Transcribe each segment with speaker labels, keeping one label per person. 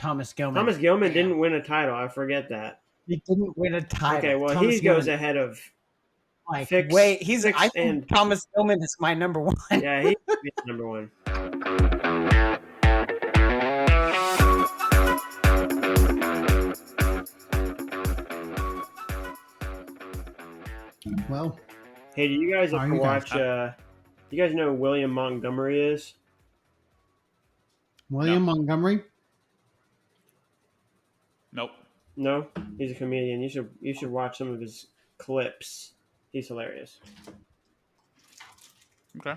Speaker 1: Thomas Gilman.
Speaker 2: Thomas Gilman didn't win a title. I forget that.
Speaker 1: He didn't win a title.
Speaker 2: Okay, well,
Speaker 1: Thomas
Speaker 2: he goes
Speaker 1: Gilman,
Speaker 2: ahead of
Speaker 1: like,
Speaker 2: Fix.
Speaker 1: I
Speaker 2: Fix
Speaker 1: think
Speaker 2: and
Speaker 1: Thomas Gilman is my number one.
Speaker 2: yeah, he's number one.
Speaker 1: Well,
Speaker 2: Hey, do you guys
Speaker 1: how are
Speaker 2: ever
Speaker 1: you guys?
Speaker 2: watch? Do you guys know who William Montgomery is?
Speaker 1: William Montgomery?
Speaker 3: Nope.
Speaker 2: No, he's a comedian. You should watch some of his clips. He's hilarious.
Speaker 3: Okay.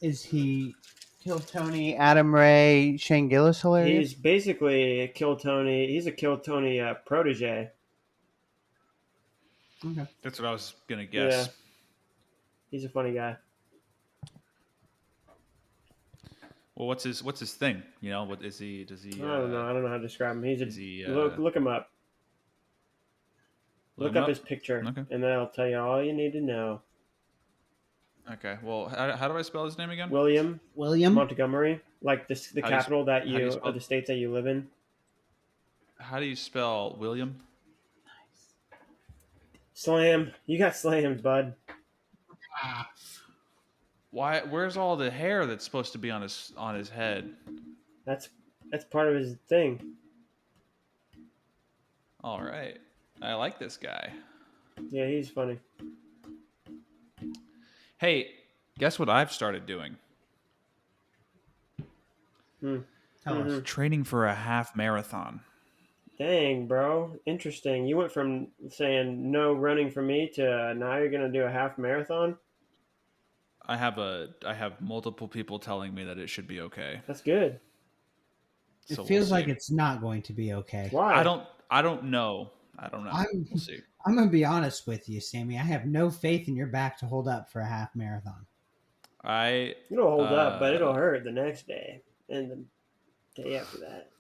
Speaker 1: Is he Kill Tony, Adam Ray, Shane Gillis hilarious?
Speaker 2: He's basically a Kill Tony. He's a Kill Tony protege.
Speaker 1: Okay.
Speaker 3: That's what I was gonna guess.
Speaker 2: Yeah. He's a funny guy.
Speaker 3: Well, what's his thing? You know, what is he? Does he?
Speaker 2: I don't know. I don't know how to describe him.
Speaker 3: He's
Speaker 2: look him up. Look up his picture,
Speaker 3: Okay.
Speaker 2: and that'll tell you all you need to know.
Speaker 3: Okay. Well, how do I spell his name again?
Speaker 2: William Montgomery, like the capital of the states that you live in.
Speaker 3: How do you spell William?
Speaker 2: Slam. You got slammed, bud.
Speaker 3: Why? Where's all the hair that's supposed to be on his head?
Speaker 2: That's part of his thing.
Speaker 3: All right. I like this guy.
Speaker 2: Yeah, he's funny.
Speaker 3: Hey, guess what I've started doing?
Speaker 1: Tell us.
Speaker 3: Training for a half marathon.
Speaker 2: Dang, bro. Interesting. You went from saying no running for me to now you're going to do a half marathon?
Speaker 3: I have multiple people telling me that it should be okay.
Speaker 2: That's good.
Speaker 1: It feels like it's not going to be okay.
Speaker 2: Why?
Speaker 3: I don't know. We'll see.
Speaker 1: I'm going to be honest with you, Sammy. I have no faith in your back to hold up for a half marathon.
Speaker 2: It'll hold up, but it'll hurt the next day and the day after that.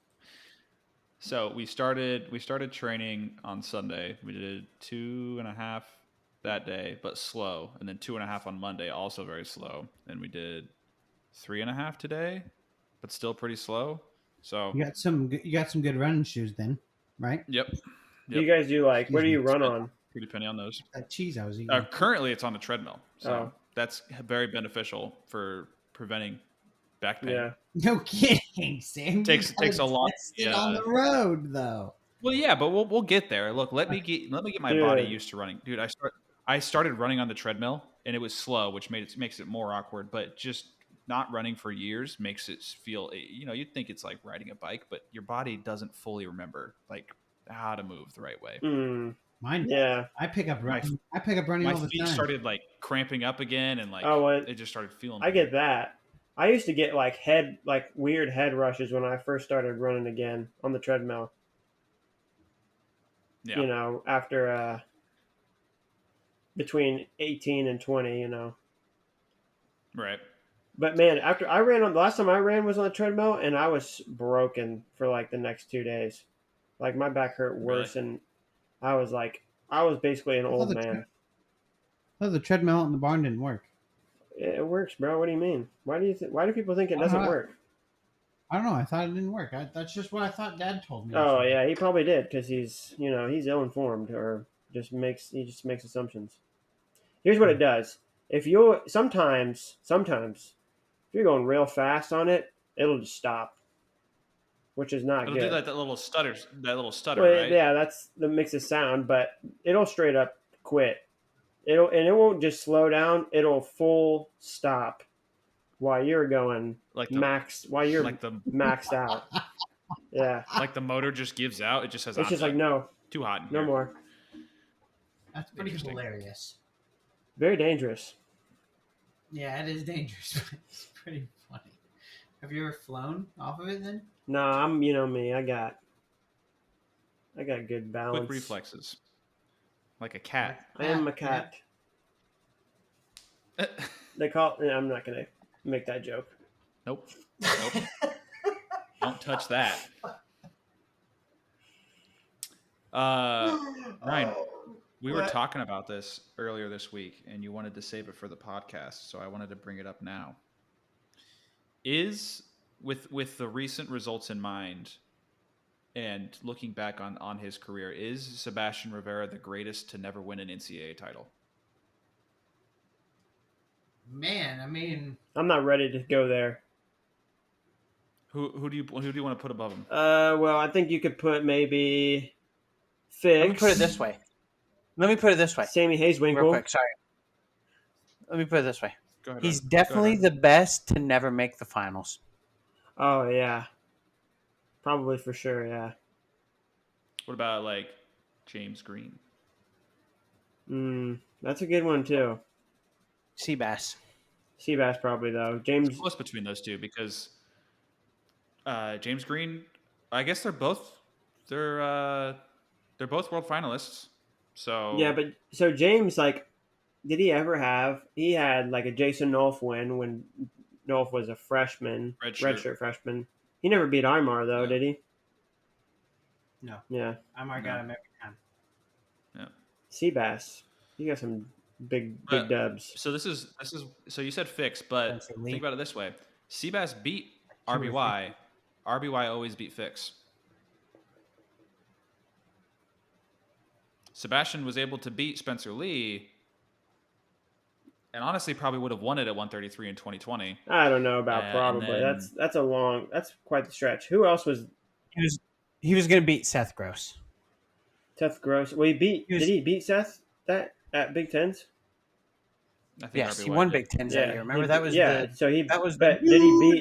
Speaker 3: So we started training on Sunday. We did 2.5 that day, but slow, and then 2.5 on Monday, also very slow. And we did 3.5 today, but still pretty slow. So
Speaker 1: you got some good running shoes then, right?
Speaker 3: Yep.
Speaker 2: Do you guys do what do you run on?
Speaker 3: Pretty penny on those.
Speaker 1: That cheese I was eating.
Speaker 3: Currently, it's on a treadmill, so that's very beneficial for preventing back pain.
Speaker 2: Yeah.
Speaker 1: No kidding, Sam.
Speaker 3: Takes a lot.
Speaker 1: On the road though.
Speaker 3: Well, yeah, but we'll get there. Look, let me get my body used to running, dude. I started running on the treadmill, and it was slow, which makes it more awkward. But just not running for years makes it feel. You'd think it's like riding a bike, but your body doesn't fully remember like how to move the right way.
Speaker 1: Mine.
Speaker 2: Yeah.
Speaker 1: I pick up running all the time.
Speaker 3: My feet started like cramping up again, and like it just started feeling.
Speaker 2: I get that. I used to get weird head rushes when I first started running again on the treadmill.
Speaker 3: Yeah.
Speaker 2: You know, after between 18 and 20, you know.
Speaker 3: Right.
Speaker 2: But man, after the last time I ran was on the treadmill, and I was broken for like the next 2 days. Like my back hurt worse, and I was basically an old man.
Speaker 1: The treadmill in the barn didn't work.
Speaker 2: It works, bro. What do you mean? Why do people think it doesn't work?
Speaker 1: I don't know. I thought it didn't work. That's just what I thought Dad told me.
Speaker 2: Oh yeah, he probably did because he's ill informed or just makes assumptions. Here's what it does: if you sometimes if you're going real fast on it, it'll just stop, which is not good.
Speaker 3: It'll do that little stutter,
Speaker 2: well,
Speaker 3: right?
Speaker 2: Yeah, that makes a sound, but it'll straight up quit. It won't just slow down. It'll full stop while you're going maxed out. Yeah.
Speaker 3: Like the motor just gives out. It just says,
Speaker 2: it's just like, no.
Speaker 3: Too hot in
Speaker 2: no
Speaker 3: here.
Speaker 2: more.
Speaker 1: That's pretty hilarious.
Speaker 2: Very dangerous.
Speaker 1: Yeah, it is dangerous, but it's pretty funny. Have you ever flown off of it then?
Speaker 2: No, I'm me. I got good balance.
Speaker 3: Quick reflexes. Like a cat.
Speaker 2: I am a cat. They call it, I'm not going to make that joke.
Speaker 3: Nope. Don't touch that. Ryan, we were talking about this earlier this week, and you wanted to save it for the podcast, so I wanted to bring it up now. Is with the recent results in mind, and looking back on his career, is Sebastian Rivera the greatest to never win an NCAA title?
Speaker 1: Man, I mean,
Speaker 2: I'm not ready to go there.
Speaker 3: Who do you want to put above him?
Speaker 2: Well, I think you could put maybe Fix.
Speaker 4: Let me put it this way.
Speaker 2: Sammy
Speaker 4: Real
Speaker 2: Hazewinkle.
Speaker 4: quick, sorry. Let me put it this way.
Speaker 3: Go ahead.
Speaker 4: He's
Speaker 3: Ryan.
Speaker 4: definitely
Speaker 3: Go ahead,
Speaker 4: the best to never make the finals.
Speaker 2: Oh yeah, probably for sure. Yeah.
Speaker 3: Ryan. What about like James Green?
Speaker 2: That's a good one too.
Speaker 4: Seabass.
Speaker 2: Seabass probably though. James.
Speaker 3: Close between those two because James Green, I guess they're both world finalists. So
Speaker 2: Yeah, but so James, like, did he ever have? He had like a Jason Nolf win when Nolf was a freshman, redshirt freshman. He never beat Imar though,
Speaker 3: Yeah.
Speaker 2: did he?
Speaker 1: no.
Speaker 2: Yeah.
Speaker 1: Imar got him every time.
Speaker 3: yeah.
Speaker 2: Seabass, you got some big
Speaker 3: But-
Speaker 2: dubs.
Speaker 3: So this is so you said Fix, but
Speaker 4: Spencer Lee.
Speaker 3: think about it this way: Seabass beat
Speaker 4: Two or
Speaker 3: RBY. RBY always beat Fix. Sebastian was able to beat Spencer Lee, and honestly, probably would have won it at 133 in 2020.
Speaker 2: I don't know about
Speaker 3: And
Speaker 2: probably.
Speaker 3: then-
Speaker 2: That's quite the stretch. Who else was
Speaker 4: He was going to beat Seth Gross.
Speaker 2: Seth Gross? Well, did he beat Seth at Big Tens?
Speaker 3: I think
Speaker 4: Yes, he
Speaker 3: RBY
Speaker 4: won
Speaker 3: did.
Speaker 4: Big Tens that year. Remember
Speaker 2: he-
Speaker 4: that was
Speaker 2: so he
Speaker 4: that was
Speaker 2: but
Speaker 4: the
Speaker 2: did he
Speaker 4: New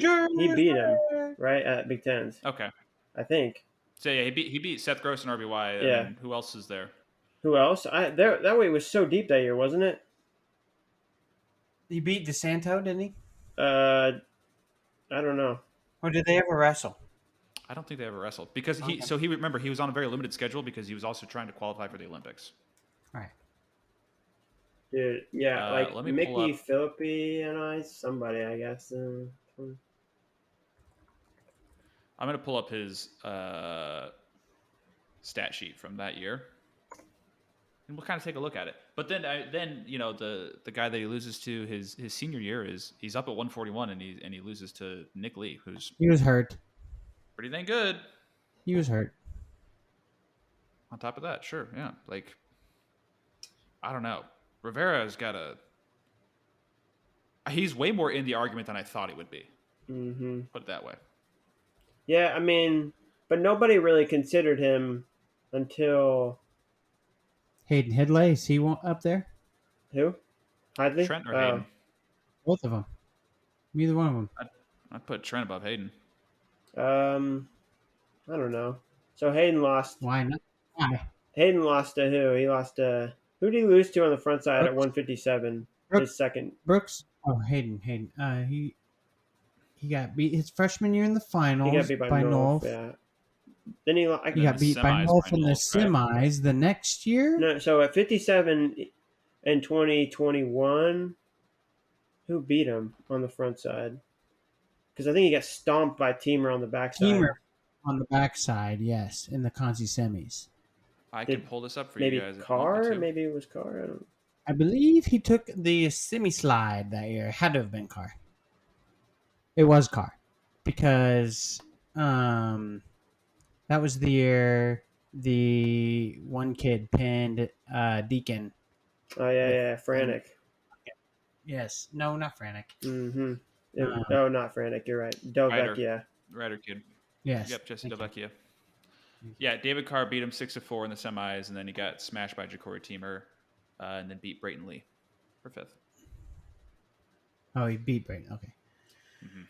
Speaker 2: beat him
Speaker 4: Jersey.
Speaker 2: right at Big Tens?
Speaker 3: Okay.
Speaker 2: I think.
Speaker 3: So yeah, he beat Seth Gross and RBY.
Speaker 2: Yeah.
Speaker 3: And who else is there?
Speaker 2: Who else? That way was so deep that year, wasn't it?
Speaker 4: He beat DeSanto, didn't he?
Speaker 2: I don't know.
Speaker 4: Or did they ever wrestle?
Speaker 3: I don't think they ever wrestled because
Speaker 4: Okay.
Speaker 3: he remember he was on a very limited schedule because he was also trying to qualify for the Olympics.
Speaker 4: All right.
Speaker 2: Dude, yeah, like
Speaker 3: let me pull
Speaker 2: Mickey
Speaker 3: up-
Speaker 2: Philippi and somebody, I guess.
Speaker 3: I'm gonna pull up his stat sheet from that year, and we'll kind of take a look at it. But then you know the guy that he loses to his senior year he's up at 141 and he loses to Nick Lee, who's
Speaker 4: He was hurt.
Speaker 3: pretty dang good.
Speaker 4: He was hurt.
Speaker 3: On top of that, sure, yeah, like I don't know, Rivera's he's way more in the argument than I thought he would be.
Speaker 2: Mm-hmm.
Speaker 3: Put it that way.
Speaker 2: Yeah, I mean, but nobody really considered him until
Speaker 5: Hayden Headley, is he up there?
Speaker 2: who? Hadley?
Speaker 3: Trent or Hayden?
Speaker 5: Both of them. Neither one of them.
Speaker 3: I'd put Trent above Hayden.
Speaker 2: I don't know. So Hayden lost.
Speaker 5: Why not? Why?
Speaker 2: Hayden lost to who? He lost to who did he lose to on the front side at
Speaker 5: Brooks.
Speaker 2: 157?
Speaker 5: Brooks.
Speaker 2: His second.
Speaker 5: Brooks? Oh, Hayden. He got beat his freshman year in the finals
Speaker 2: He got beat by North. Yeah. Then he
Speaker 5: He got beat by
Speaker 3: semis
Speaker 5: North
Speaker 3: by
Speaker 5: in the
Speaker 3: North, right?
Speaker 5: semis the next year.
Speaker 2: No, so at 57 in 2021, who beat him on the front side? Because I think he got stomped by Teamer on the backside.
Speaker 5: Teamer on the backside, yes, in the Conci semis.
Speaker 3: I
Speaker 2: Did-
Speaker 3: can pull this up for
Speaker 2: Maybe
Speaker 3: you guys. if you want
Speaker 2: Carr?
Speaker 3: me to.
Speaker 2: Maybe it was Carr. I don't know.
Speaker 5: I believe he took the semi slide that year. It had to have been Carr. It was Carr because that was the year the one kid pinned Deacon.
Speaker 2: Oh, yeah. Frantic.
Speaker 5: Yes, no, not Frantic.
Speaker 2: Mm-hmm.
Speaker 5: Uh,
Speaker 2: Not Frantic. You're right. Delvecchia.
Speaker 3: Ryder kid.
Speaker 5: Yes.
Speaker 3: Yep, Jesse
Speaker 5: thank you.
Speaker 3: Delvecchia. Yeah, David Carr beat him 6-4 in the semis, and then he got smashed by Ja'Cory Teamer, and then beat Brayton Lee for fifth.
Speaker 5: Oh, he beat Brayton. Okay.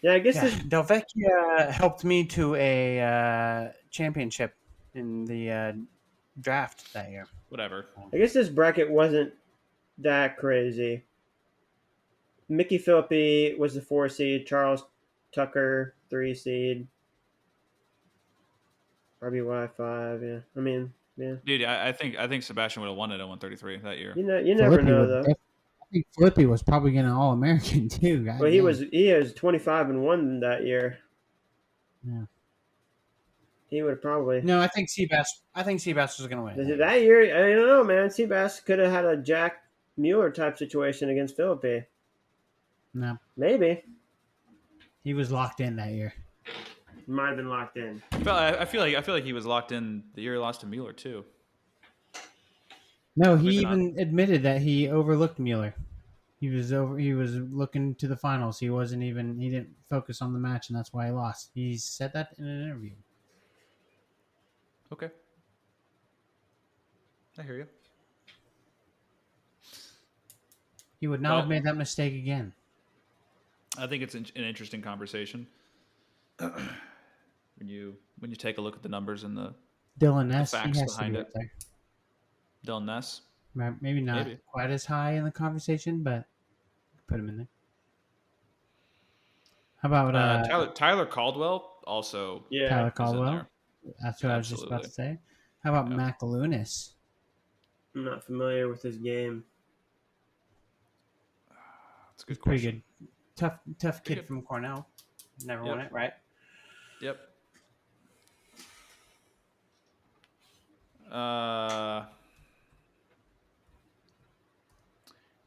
Speaker 2: Yeah, I guess
Speaker 4: Yeah,
Speaker 2: this.
Speaker 4: Delvecchia helped me to a championship in the draft that year.
Speaker 3: Whatever.
Speaker 2: I guess this bracket wasn't that crazy. Mickey Philippi was the 4 seed. Charles Tucker 3 seed. RBY 5. Yeah, I mean, yeah.
Speaker 3: Dude, I think Sebastian would have won it at 133 that year.
Speaker 2: You never
Speaker 5: Filippi
Speaker 2: know
Speaker 5: would
Speaker 2: though.
Speaker 5: I think Filippi was probably getting an All American too. God
Speaker 2: Well, he
Speaker 5: damn.
Speaker 2: was 25-1 that year.
Speaker 5: Yeah.
Speaker 2: He would have probably.
Speaker 4: No, I think Seabass was going to win.
Speaker 2: That year, I don't know, man. Seabass could have had a Jack Mueller type situation against Philippi.
Speaker 5: No,
Speaker 2: Maybe.
Speaker 5: he was locked in that year.
Speaker 2: Might have been locked in.
Speaker 3: I feel like he was locked in the year he lost to Mueller too.
Speaker 5: No, he
Speaker 3: Maybe not.
Speaker 5: even admitted that he overlooked Mueller. He was looking to the finals. He didn't focus on the match, and that's why he lost. He said that in an interview.
Speaker 3: Okay. I hear you.
Speaker 5: He would not have made that mistake again.
Speaker 3: I think it's an interesting conversation. when you take a look at the numbers and the
Speaker 5: Dylan Ness, he
Speaker 3: facts
Speaker 5: has to
Speaker 3: behind
Speaker 5: be
Speaker 3: it.
Speaker 5: up there.
Speaker 3: Dylan Ness.
Speaker 5: Maybe not quite as high in the conversation, but put him in there. How about
Speaker 3: Tyler Caldwell also?
Speaker 2: Yeah.
Speaker 5: Tyler
Speaker 3: is in
Speaker 5: Caldwell?
Speaker 3: there.
Speaker 5: That's what I was just about to say. How about Mac Lunas?
Speaker 2: I'm not familiar with his game.
Speaker 3: That's a good
Speaker 5: Pretty
Speaker 3: question.
Speaker 5: good. Tough kid from Cornell. Never won it, right?
Speaker 3: Yep.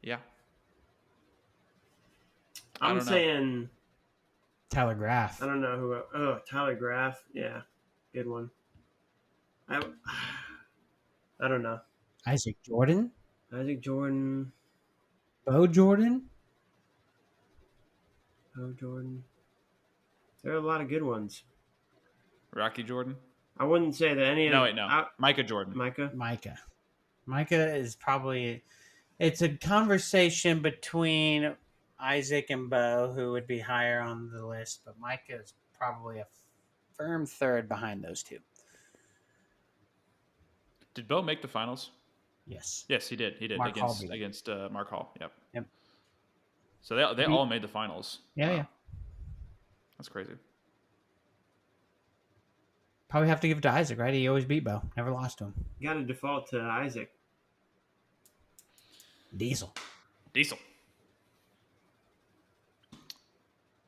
Speaker 3: Yeah.
Speaker 2: I'm saying
Speaker 5: Tyler Graff.
Speaker 2: I don't know who. Oh, Tyler Graff. Yeah, good one. I don't know.
Speaker 5: Isaac Jordan.
Speaker 2: Isaac Jordan.
Speaker 5: Bo Jordan.
Speaker 2: Bo Jordan. There are a lot of good ones.
Speaker 3: Rocky Jordan.
Speaker 2: I wouldn't say that any of
Speaker 3: No, wait, no. Micah Jordan.
Speaker 4: Micah is probably. It's a conversation between Isaac and Bo, who would be higher on the list, but Micah is probably a firm third behind those two.
Speaker 3: Did Bo make the finals?
Speaker 4: Yes.
Speaker 3: Yes, he did. He did
Speaker 5: Mark
Speaker 3: against Mark Hall. Yep.
Speaker 4: Yep.
Speaker 3: So they all made the finals.
Speaker 5: Yeah, yeah.
Speaker 3: That's crazy.
Speaker 5: Probably have to give it to Isaac, right? He always beat Bo. Never lost to him.
Speaker 2: You got to default to Isaac.
Speaker 5: Diesel.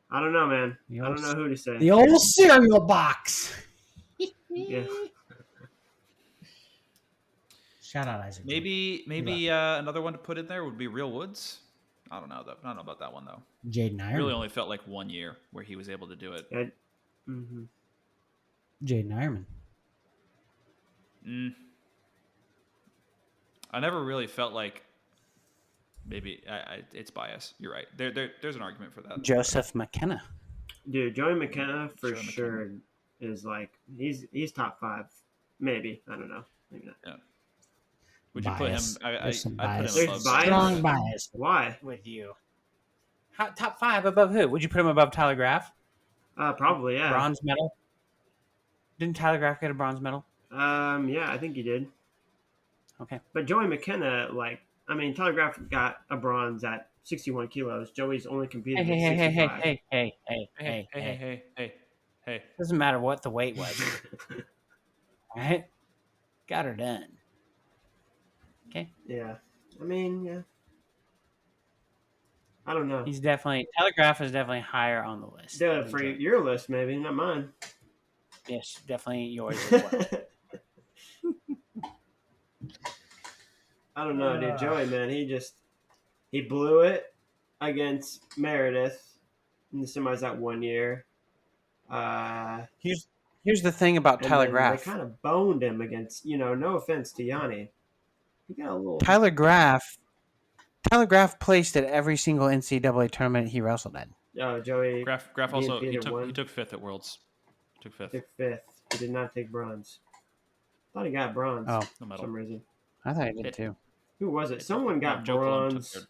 Speaker 2: I don't know, man. I don't know who to say.
Speaker 5: The old cereal box.
Speaker 2: Yeah.
Speaker 5: Shout out Isaac.
Speaker 3: Maybe another one to put in there would be Real Woods. I don't know though. I don't know about that one though.
Speaker 5: Jaden Ironman.
Speaker 3: Really only felt like 1 year where he was able to do it.
Speaker 2: Mm-hmm.
Speaker 5: Jaden Ironman.
Speaker 3: I never really felt like maybe it's bias. You're right. There's an argument for that.
Speaker 4: Joseph McKenna.
Speaker 2: Dude, Joey McKenna for sure is like he's top 5. Maybe. I don't know. Maybe not.
Speaker 3: Yeah. Would you put him? I'd put him
Speaker 2: There's
Speaker 3: above.
Speaker 2: bias?
Speaker 5: Strong bias.
Speaker 2: Why?
Speaker 4: With you. Top 5 above who? Would you put him above Tyler Graff?
Speaker 2: Probably, yeah.
Speaker 4: Bronze medal? Didn't Tyler Graff get a bronze medal?
Speaker 2: Yeah, I think he did.
Speaker 4: Okay.
Speaker 2: But Joey McKenna, Tyler Graff got a bronze at 61 kilos. Joey's only competed at 65.
Speaker 4: Hey. Doesn't matter what the weight was. All right? Got her done. Okay.
Speaker 2: Yeah. Yeah. I don't know.
Speaker 4: Tyler Graff is definitely higher on the list.
Speaker 2: For your list, maybe, not mine.
Speaker 4: Yes, definitely yours as well.
Speaker 2: I don't know, dude. Joey, man, he blew it against Meredith in the semis that 1 year.
Speaker 4: Here's the thing about Tyler Graff.
Speaker 2: They kind of boned him against, no offense to Yanni. He got a little.
Speaker 4: Tyler Graff placed at every single NCAA tournament he wrestled at.
Speaker 2: Oh, Joey.
Speaker 3: Graff also he took 5th at Worlds. Took 5th.
Speaker 2: Took 5th. He did not take bronze. Thought he got bronze.
Speaker 4: Oh,
Speaker 2: for some reason.
Speaker 4: I thought he did too.
Speaker 2: Who was it? Someone got bronze.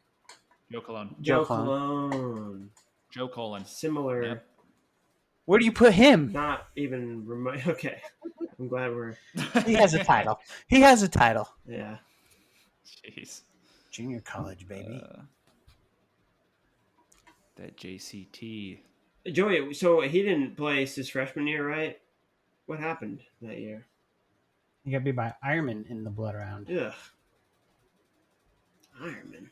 Speaker 3: Joe Cologne.
Speaker 2: Joe Cologne.
Speaker 3: Joe Cologne.
Speaker 2: Similar.
Speaker 3: Yep.
Speaker 4: Where do you put him?
Speaker 2: Not even remote. Okay. I'm glad we're.
Speaker 4: He has a title.
Speaker 2: Yeah.
Speaker 3: Jeez.
Speaker 4: Junior college, baby.
Speaker 3: That JCT.
Speaker 2: Joey, so he didn't place his freshman year, right? What happened that year?
Speaker 5: He got beat by Ironman in the blood round.
Speaker 2: Ugh. Ironman.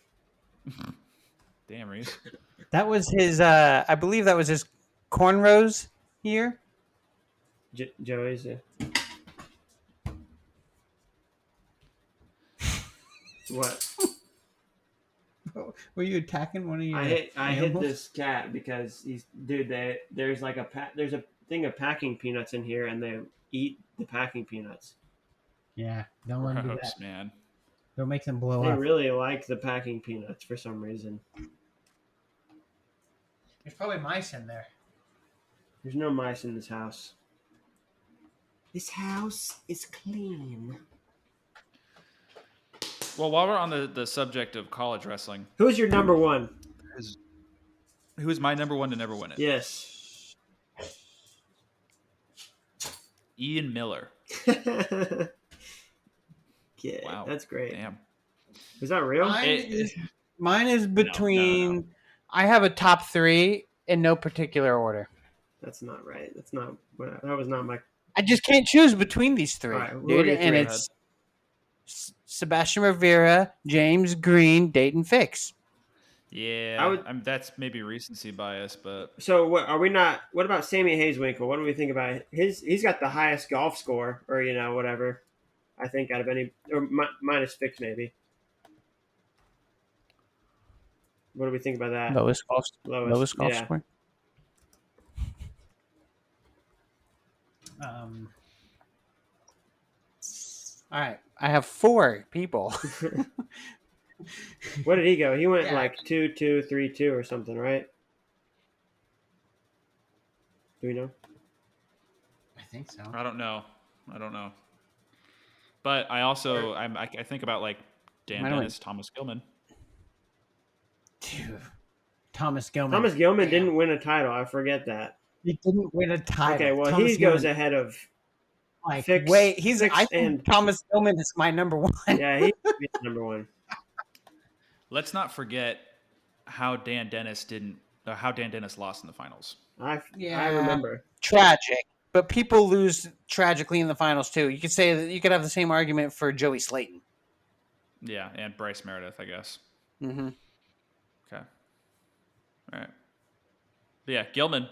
Speaker 3: Damn, Reese.
Speaker 4: That was his. I believe that was his cornrows year.
Speaker 2: Joey's. What?
Speaker 5: Were you attacking one of your?
Speaker 2: I hit this cat because there's like there's a thing of packing peanuts in here, and they eat the packing peanuts.
Speaker 5: Yeah, don't let them do
Speaker 3: Gross,
Speaker 5: that.
Speaker 3: man.
Speaker 5: Don't make them blow
Speaker 2: They
Speaker 5: up.
Speaker 2: really like the packing peanuts for some reason.
Speaker 1: There's probably mice in there.
Speaker 2: There's no mice in this house. This house is clean.
Speaker 3: Well, while we're on the subject of college wrestling,
Speaker 2: Who's your number one?
Speaker 3: who is my number one to never win it?
Speaker 2: Yes.
Speaker 3: Ian Miller.
Speaker 2: Yeah,
Speaker 3: Wow.
Speaker 2: that's great.
Speaker 3: Damn.
Speaker 2: Is that real?
Speaker 4: Mine is between.
Speaker 3: No.
Speaker 4: I have a top 3 in no particular order.
Speaker 2: That's not right. That's not. That was not my.
Speaker 4: I just can't choose between these 3,
Speaker 2: All right, what
Speaker 4: dude.
Speaker 2: are your
Speaker 4: And
Speaker 2: three?
Speaker 4: it's Sebastian Rivera, James Green, Dayton Fix.
Speaker 3: Yeah, that's maybe recency bias, but
Speaker 2: So what are we not? What about Sammy Hazewinkle? What do we think about his? He's got the highest golf score, or whatever. I think out of any, or minus Fix maybe. What do we think about that?
Speaker 4: Lowest golf
Speaker 2: yeah.
Speaker 4: score. All right, I have 4 people.
Speaker 2: What did he go? He went
Speaker 4: Yeah.
Speaker 2: like 2-2, 3-2 or something, right? Do we know?
Speaker 5: I think so.
Speaker 3: I don't know. But I also I think about like Dan
Speaker 4: I don't
Speaker 3: Dennis, Thomas Gilman.
Speaker 5: Dude. Thomas Gilman.
Speaker 2: Thomas Gilman
Speaker 5: Damn.
Speaker 2: didn't win a title. I forget that.
Speaker 5: He didn't win a title.
Speaker 2: Okay, well
Speaker 5: Thomas
Speaker 2: he goes
Speaker 5: Gilman,
Speaker 2: ahead of.
Speaker 5: like,
Speaker 2: Fix.
Speaker 4: Wait,
Speaker 2: Fix
Speaker 4: I think Thomas Gilman is my number 1.
Speaker 2: Yeah, he's number 1.
Speaker 3: Let's not forget how Dan Dennis lost in the finals.
Speaker 2: I
Speaker 4: Yeah.
Speaker 2: remember.
Speaker 4: Tragic, but people lose tragically in the finals too. You could say that you could have the same argument for Joey Slayton.
Speaker 3: Yeah, and Bryce Meredith, I guess.
Speaker 4: Mm-hmm.
Speaker 3: Okay. All right. But yeah, Gilman,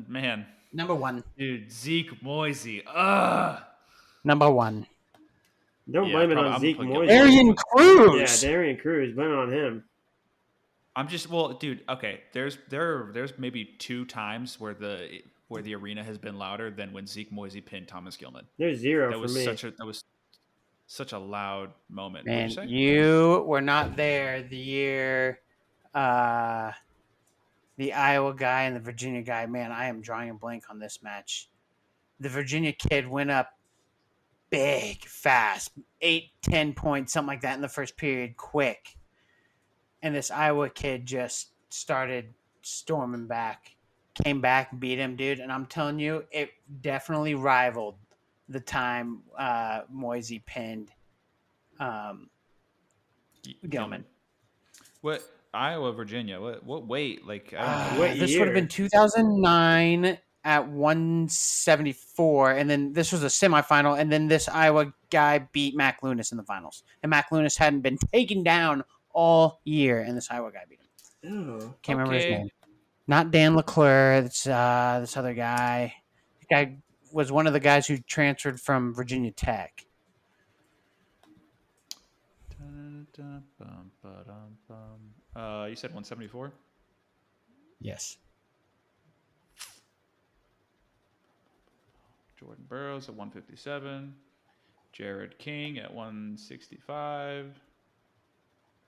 Speaker 3: man.
Speaker 4: Number 1.
Speaker 3: Dude, Zeke Moisey. Ugh.
Speaker 4: Number 1.
Speaker 2: Don't
Speaker 3: Yeah,
Speaker 2: blame it
Speaker 3: probably-
Speaker 2: on
Speaker 3: I'm
Speaker 2: Zeke
Speaker 3: gonna put
Speaker 2: Moisey.
Speaker 3: Gilman.
Speaker 4: Darian Cruz.
Speaker 2: Yeah, Darian Cruz. Blame it on him.
Speaker 3: I'm just dude. Okay, there's maybe 2 times where the arena has been louder than when Zeke Moisey pinned Thomas Gilman.
Speaker 2: There's 0
Speaker 3: That
Speaker 2: for
Speaker 3: was
Speaker 2: me.
Speaker 3: such a loud moment.
Speaker 4: Man,
Speaker 3: What'd you say?
Speaker 4: you were not there the year the Iowa guy and the Virginia guy. Man, I am drawing a blank on this match. The Virginia kid went up big, fast, 8-10 points, something like that in the first period, quick. And this Iowa kid just started storming back, came back, beat him, dude. And I'm telling you, it definitely rivaled the time Moisey pinned Gilman.
Speaker 3: What Iowa, Virginia? What weight? Like I don't know.
Speaker 2: What
Speaker 4: This
Speaker 2: year?
Speaker 4: would have been 2009 at 174, and then this was a semifinal, and then this Iowa guy beat Mac Lunas in the finals. And Mac Lunas hadn't been taken down all year, and this Iowa guy beat him.
Speaker 2: Oh,
Speaker 4: Can't remember his
Speaker 3: Okay.
Speaker 4: name. Not Dan LeClaire. It's this other guy. This guy was one of the guys who transferred from Virginia Tech.
Speaker 3: You said 174?
Speaker 5: Yes.
Speaker 3: Jordan Burroughs at 157. Jared King at 165.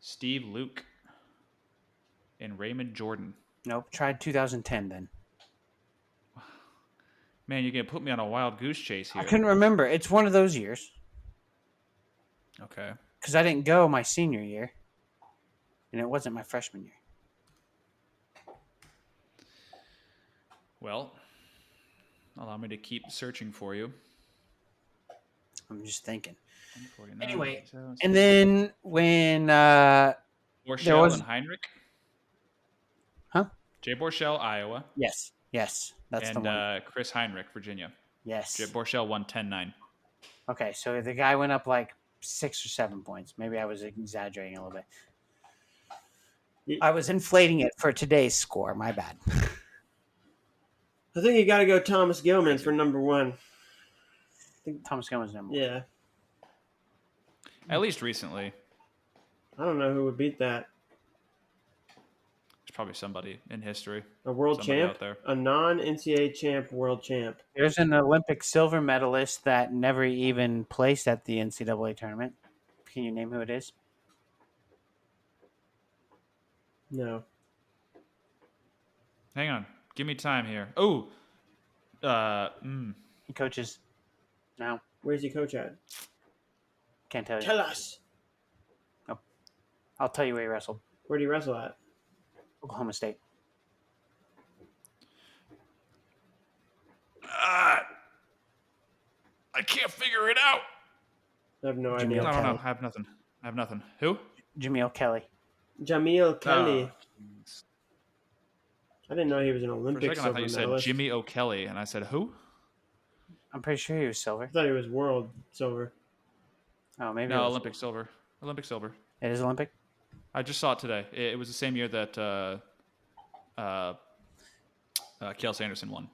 Speaker 3: Steve Luke. And Raymond Jordan.
Speaker 4: Nope. Tried 2010 then.
Speaker 3: Man, you're going to put me on a wild goose chase here.
Speaker 4: I couldn't remember. It's one of those years.
Speaker 3: Okay.
Speaker 4: Because I didn't go my senior year. And it wasn't my freshman year.
Speaker 3: Well, allow me to keep searching for you.
Speaker 4: I'm just thinking.
Speaker 3: 149,
Speaker 4: Anyway,
Speaker 3: 57,
Speaker 4: and then when
Speaker 3: Borchell
Speaker 4: was-
Speaker 3: and Heinrich.
Speaker 4: Huh?
Speaker 3: Jay Borchell, Iowa.
Speaker 4: yes, that's the
Speaker 3: And
Speaker 4: one.
Speaker 3: Chris Heinrich, Virginia.
Speaker 4: Yes.
Speaker 3: Jay Borchell won 10-9.
Speaker 4: Okay, so the guy went up like 6 or 7 points. Maybe I was exaggerating a little bit. I was inflating it for today's score. My bad.
Speaker 2: I think you got to go Thomas Gilman for number 1.
Speaker 4: Thomas Gilman's number 1.
Speaker 2: Yeah,
Speaker 3: At least recently.
Speaker 2: I don't know who would beat that.
Speaker 3: There's probably somebody in history.
Speaker 2: A world
Speaker 3: Somebody
Speaker 2: champ,
Speaker 3: out there.
Speaker 2: a non-NCAA champ, world champ.
Speaker 4: There's an Olympic silver medalist that never even placed at the NCAA tournament. Can you name who it is?
Speaker 2: No.
Speaker 3: Hang on. Give me time here. Oh.
Speaker 4: He coaches now.
Speaker 2: Where's he coach at?
Speaker 4: Can't tell you.
Speaker 2: Tell us.
Speaker 4: I'll tell you where he wrestled.
Speaker 2: Where do you wrestle at?
Speaker 4: Oklahoma State.
Speaker 3: I can't figure it out.
Speaker 2: I have no
Speaker 4: Jimmy
Speaker 2: idea.
Speaker 3: I don't know.
Speaker 4: Kelly.
Speaker 3: I have nothing. Who?
Speaker 4: Jameel Kelly.
Speaker 2: Jameel Kelly.
Speaker 3: Oh.
Speaker 2: I didn't know he was an
Speaker 3: For a
Speaker 2: Olympic
Speaker 3: second, I
Speaker 2: silver
Speaker 3: thought you said
Speaker 2: medalist.
Speaker 3: Jimmy O'Kelly, and I said who?
Speaker 4: I'm pretty sure he was silver.
Speaker 2: I thought he was world silver.
Speaker 4: Oh, maybe.
Speaker 3: No,
Speaker 4: it was.
Speaker 3: Olympic silver. Olympic silver.
Speaker 4: It is Olympic.
Speaker 3: I just saw it today. It was the same year that Kale Sanderson won.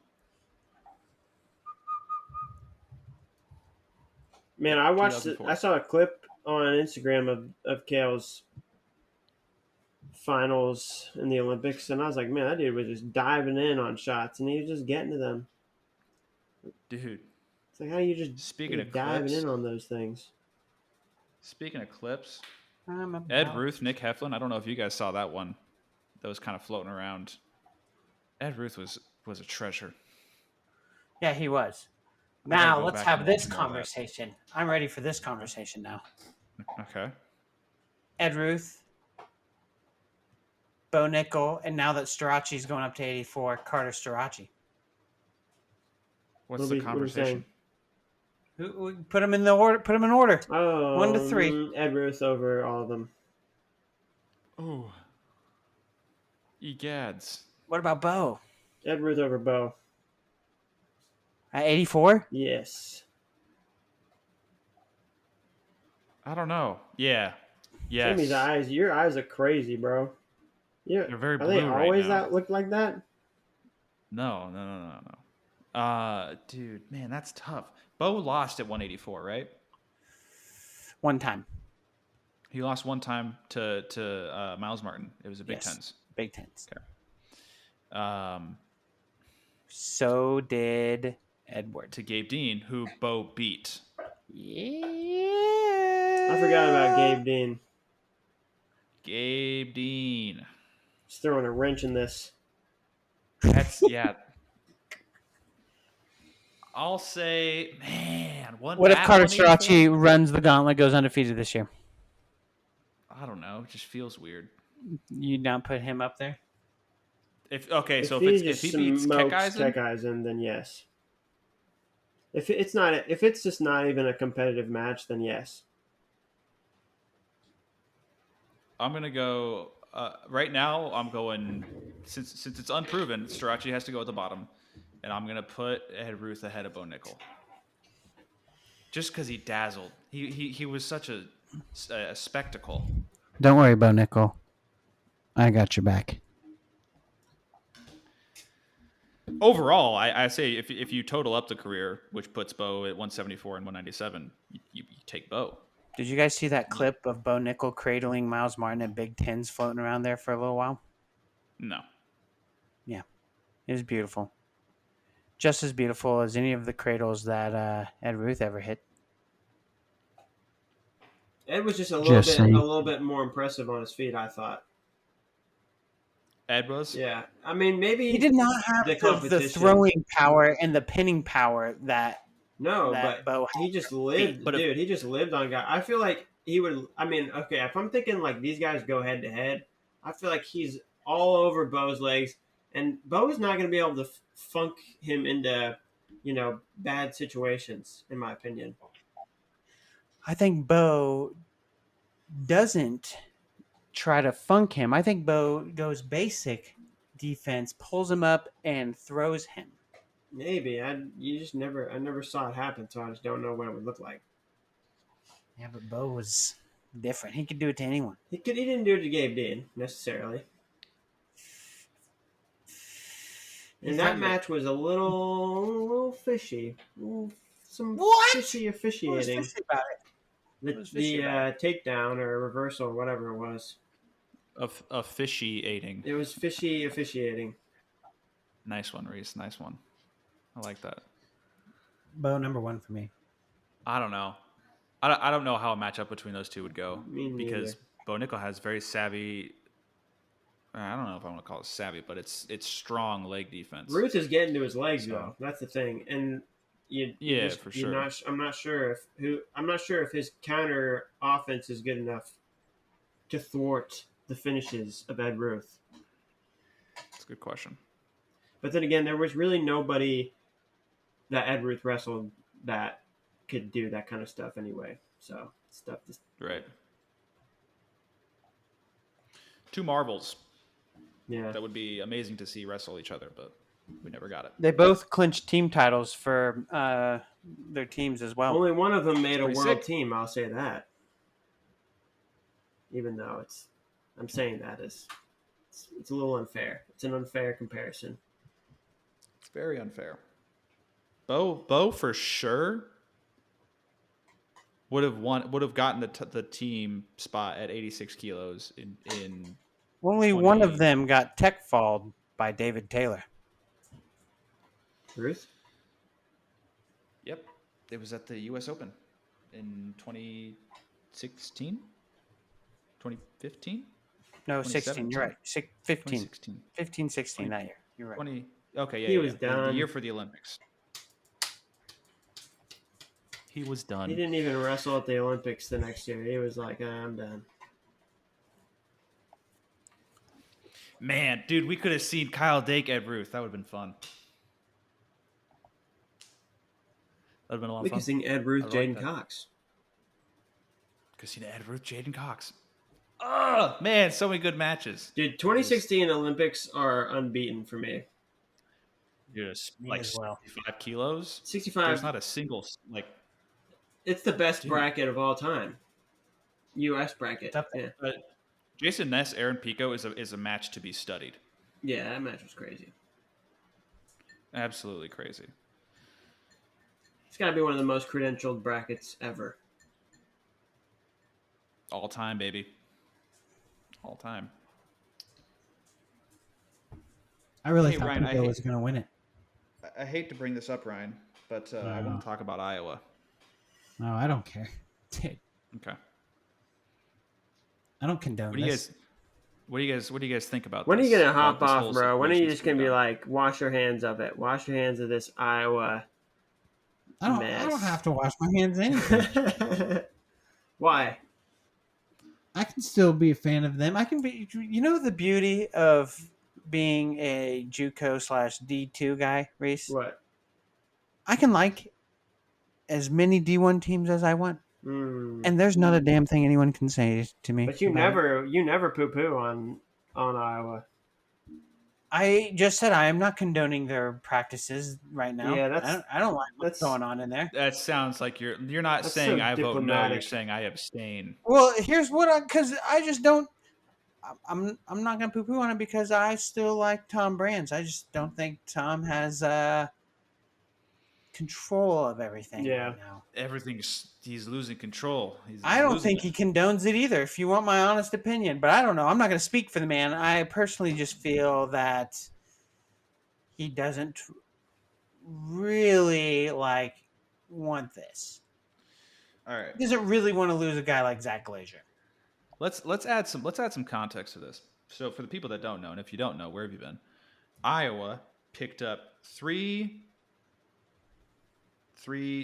Speaker 2: Man, I watched it.
Speaker 3: 2004.
Speaker 2: I saw a clip on Instagram of Kale's finals in the Olympics, and I was like, man, that dude was just diving in on shots, and he was just getting to them.
Speaker 3: Dude,
Speaker 2: It's like, how do you just
Speaker 3: Speaking of
Speaker 2: diving
Speaker 3: clips.
Speaker 2: in on those things?
Speaker 3: speaking of clips,
Speaker 4: I'm about-
Speaker 3: Ed Ruth, Nick Heflin. I don't know if you guys saw that one. That was kind of floating around. Ed Ruth was a treasure.
Speaker 4: Yeah, he was.
Speaker 3: I gotta
Speaker 4: Now
Speaker 3: go
Speaker 4: let's
Speaker 3: back
Speaker 4: have
Speaker 3: and
Speaker 4: this
Speaker 3: watch more of that.
Speaker 4: conversation. I'm ready for this conversation now.
Speaker 3: Okay.
Speaker 4: Ed Ruth, Bo Nickel, and now that Starachi's going up to 84, Carter Starachi.
Speaker 3: What's
Speaker 2: What
Speaker 3: the
Speaker 2: are we
Speaker 3: conversation?
Speaker 4: Put them in the order. Put them in order.
Speaker 2: Oh,
Speaker 4: 1 to 3.
Speaker 2: Ed Ruth over all of them.
Speaker 3: Oh. Egads.
Speaker 4: What about Bo
Speaker 2: Ed Ruth over Bo.
Speaker 4: at 84?
Speaker 2: Yes.
Speaker 3: I don't know. Yeah. Yes.
Speaker 2: Jimmy's eyes. Your eyes are crazy, bro. Yeah.
Speaker 3: They're very
Speaker 2: Are
Speaker 3: blue
Speaker 2: they
Speaker 3: right
Speaker 2: always
Speaker 3: now.
Speaker 2: that look like that?
Speaker 3: No. Dude, man, that's tough. Bo lost at 184, right?
Speaker 4: One time.
Speaker 3: He lost one time to Miles Martin. It was a Big
Speaker 4: Yes.
Speaker 3: Tens.
Speaker 4: Big Tens.
Speaker 3: Okay.
Speaker 4: So did Edward.
Speaker 3: To Gabe Dean, who Bo beat.
Speaker 4: Yeah.
Speaker 2: I forgot about Gabe Dean.
Speaker 3: Gabe Dean.
Speaker 2: He's throwing a wrench in this.
Speaker 3: That's yeah. I'll say, man, one.
Speaker 4: What if
Speaker 3: at
Speaker 4: Carter
Speaker 3: 184?
Speaker 4: Starachi runs the gauntlet, goes undefeated this year?
Speaker 3: I don't know. It just feels weird.
Speaker 4: You not put him up there?
Speaker 3: So
Speaker 2: he
Speaker 3: if he
Speaker 2: just
Speaker 3: beats
Speaker 2: smokes
Speaker 3: Keckeisen,
Speaker 2: Keckeisen, then yes. If it's just not even a competitive match, then yes.
Speaker 3: I'm gonna go. Right now, I'm going since it's unproven. Starachi has to go at the bottom, and I'm gonna put Ed Ruth ahead of Bo Nickel. Just because he dazzled, he was such a spectacle.
Speaker 4: Don't worry, Bo Nickel. I got your back.
Speaker 3: Overall, I say if you total up the career, which puts Bo at 174 and 197, you take Bo.
Speaker 4: Did you guys see that clip of Bo Nickel cradling Miles Martin at Big Tens floating around there for a little while?
Speaker 3: No.
Speaker 4: It was beautiful. Just as beautiful as any of the cradles that Ed Ruth ever hit.
Speaker 2: Ed was just a
Speaker 5: Just
Speaker 2: little bit more impressive on his feet, I thought.
Speaker 3: Ed was?
Speaker 2: Yeah, I mean maybe
Speaker 4: He did not have
Speaker 2: the
Speaker 4: the
Speaker 2: competition.
Speaker 4: throwing power and the pinning power that
Speaker 2: No,
Speaker 4: that
Speaker 2: but
Speaker 4: Bo had.
Speaker 2: he just lived,
Speaker 3: But if-
Speaker 2: dude. He just lived on guys. I feel like he would. I mean, okay, if I'm thinking like these guys go head to head, I feel like he's all over Bo's legs, and Bo's not going to be able to funk him into, bad situations, in my opinion.
Speaker 4: I think Bo doesn't try to funk him. I think Bo goes basic defense, pulls him up, and throws him.
Speaker 2: Maybe I never saw it happen, so I just don't know what it would look like.
Speaker 4: Yeah, but Bo was different. He could do it to anyone.
Speaker 2: He didn't do it to Gabe Dean necessarily. And that match was a little fishy. Some
Speaker 4: What?
Speaker 2: fishy
Speaker 4: What was
Speaker 2: officiating.
Speaker 4: fishy about it?
Speaker 2: The
Speaker 4: What was fishy about
Speaker 2: takedown or reversal, whatever it was.
Speaker 3: of officiating.
Speaker 2: It was fishy officiating.
Speaker 3: Nice one, Reese. Nice one. I like that.
Speaker 5: Bo number 1 for me.
Speaker 3: I don't know. I don't know how a matchup between those two would go
Speaker 2: Me neither.
Speaker 3: because Bo Nickel has very savvy. I don't know if I want to call it savvy, but it's strong leg defense.
Speaker 2: Ruth is getting to his legs though. That's the thing, and
Speaker 3: for sure.
Speaker 2: I'm not sure if his counter offense is good enough to thwart the finishes of Ed Ruth.
Speaker 3: That's a good question.
Speaker 2: But then again, there was really nobody that Ed Ruth wrestled that could do that kind of stuff anyway. So stuff just
Speaker 3: right. Two marvels.
Speaker 2: Yeah,
Speaker 3: That would be amazing to see wrestle each other, but we never got it.
Speaker 4: They both clinched team titles for their teams as well.
Speaker 2: only one of them made a
Speaker 3: Pretty
Speaker 2: world
Speaker 3: sick.
Speaker 2: team. I'll say that. Even though I'm saying that it's a little unfair. It's an unfair comparison.
Speaker 3: It's very unfair. Bo for sure would have gotten the team spot at 86 kilos in
Speaker 4: Only
Speaker 3: 20
Speaker 4: one of them got tech falled by David Taylor.
Speaker 2: Ruth?
Speaker 3: Yep. It was at the US Open in 2016? 2015?
Speaker 4: No, 16. You're right. 15.
Speaker 3: 2016.
Speaker 4: 15, 16 that year. You're right.
Speaker 3: 20. Okay, yeah.
Speaker 2: He
Speaker 3: yeah,
Speaker 2: was
Speaker 3: yeah.
Speaker 2: done.
Speaker 3: The year for the Olympics. He was done.
Speaker 2: He didn't even wrestle at the Olympics the next year. He was like, I'm done.
Speaker 3: Man, dude, we could have seen Kyle Dake at Ruth. That would have been fun. That would have been a lot
Speaker 2: We
Speaker 3: of fun.
Speaker 2: could sing Ed Ruth,
Speaker 3: I like
Speaker 2: Jaden
Speaker 3: that.
Speaker 2: Cox.
Speaker 3: Could have seen Ed Ruth, Jaden Cox. Oh, man, so many good matches.
Speaker 2: Dude, 2016 Olympics are unbeaten for me.
Speaker 3: Dude, it's
Speaker 4: Me
Speaker 3: like
Speaker 4: as well.
Speaker 3: 65 kilos.
Speaker 2: 65.
Speaker 3: There's not a single, like,
Speaker 2: It's the best
Speaker 3: Dude.
Speaker 2: bracket of all time. U.S. bracket.
Speaker 4: It's up
Speaker 2: Yeah.
Speaker 3: Jason Ness, Aaron Pico is a match to be studied.
Speaker 2: Yeah, that match was crazy.
Speaker 3: Absolutely crazy.
Speaker 2: It's got to be one of the most credentialed brackets ever.
Speaker 3: All time, baby. All time.
Speaker 5: I really
Speaker 3: Hey,
Speaker 5: thought
Speaker 3: Ryan,
Speaker 5: Pico was going to win it.
Speaker 3: I hate to bring this up, Ryan, but I want to talk about Iowa.
Speaker 5: No, I don't care. Dude,
Speaker 3: Okay.
Speaker 5: I don't condone
Speaker 3: What do
Speaker 5: this.
Speaker 3: you guys think about
Speaker 2: When are
Speaker 3: this?
Speaker 2: you going to
Speaker 3: about
Speaker 2: hop
Speaker 3: this
Speaker 2: off,
Speaker 3: whole
Speaker 2: bro? When are you
Speaker 3: situation
Speaker 2: just going to be
Speaker 3: going on?
Speaker 2: like, wash your hands of it? Wash your hands of this Iowa
Speaker 5: I don't
Speaker 2: mess.
Speaker 5: have to wash my hands anything.
Speaker 2: Why?
Speaker 5: I can still be a fan of them. I can be.
Speaker 4: You know the beauty of being a JUCO/D2 guy, Reese?
Speaker 2: What?
Speaker 4: I can like as many D1 teams as I want.
Speaker 2: Mm.
Speaker 4: And there's not a damn thing anyone can say to me.
Speaker 2: But you
Speaker 4: about it.
Speaker 2: never poo-poo on Iowa.
Speaker 4: I just said I am not condoning their practices right now.
Speaker 2: Yeah,
Speaker 4: I don't like what's
Speaker 2: that's-
Speaker 4: going on in there.
Speaker 3: That sounds like you're not
Speaker 2: That's
Speaker 3: saying
Speaker 2: so
Speaker 3: I vote no. You're
Speaker 2: diplomatic.
Speaker 3: saying I abstain.
Speaker 4: Well, here's what because I just don't. I'm not gonna poo-poo on it because I still like Tom Brands. I just don't think Tom has control of everything
Speaker 2: Yeah.
Speaker 4: right now.
Speaker 3: He's losing control.
Speaker 4: I don't
Speaker 3: losing
Speaker 4: think he condones it either. If you want my honest opinion, but I don't know. I'm not gonna speak for the man. I personally just feel that he doesn't really want this.
Speaker 3: All right.
Speaker 4: He doesn't really want to lose a guy like Zach Glazier.
Speaker 3: Let's add some context to this. So for the people that don't know, and if you don't know, where have you been? Iowa picked up three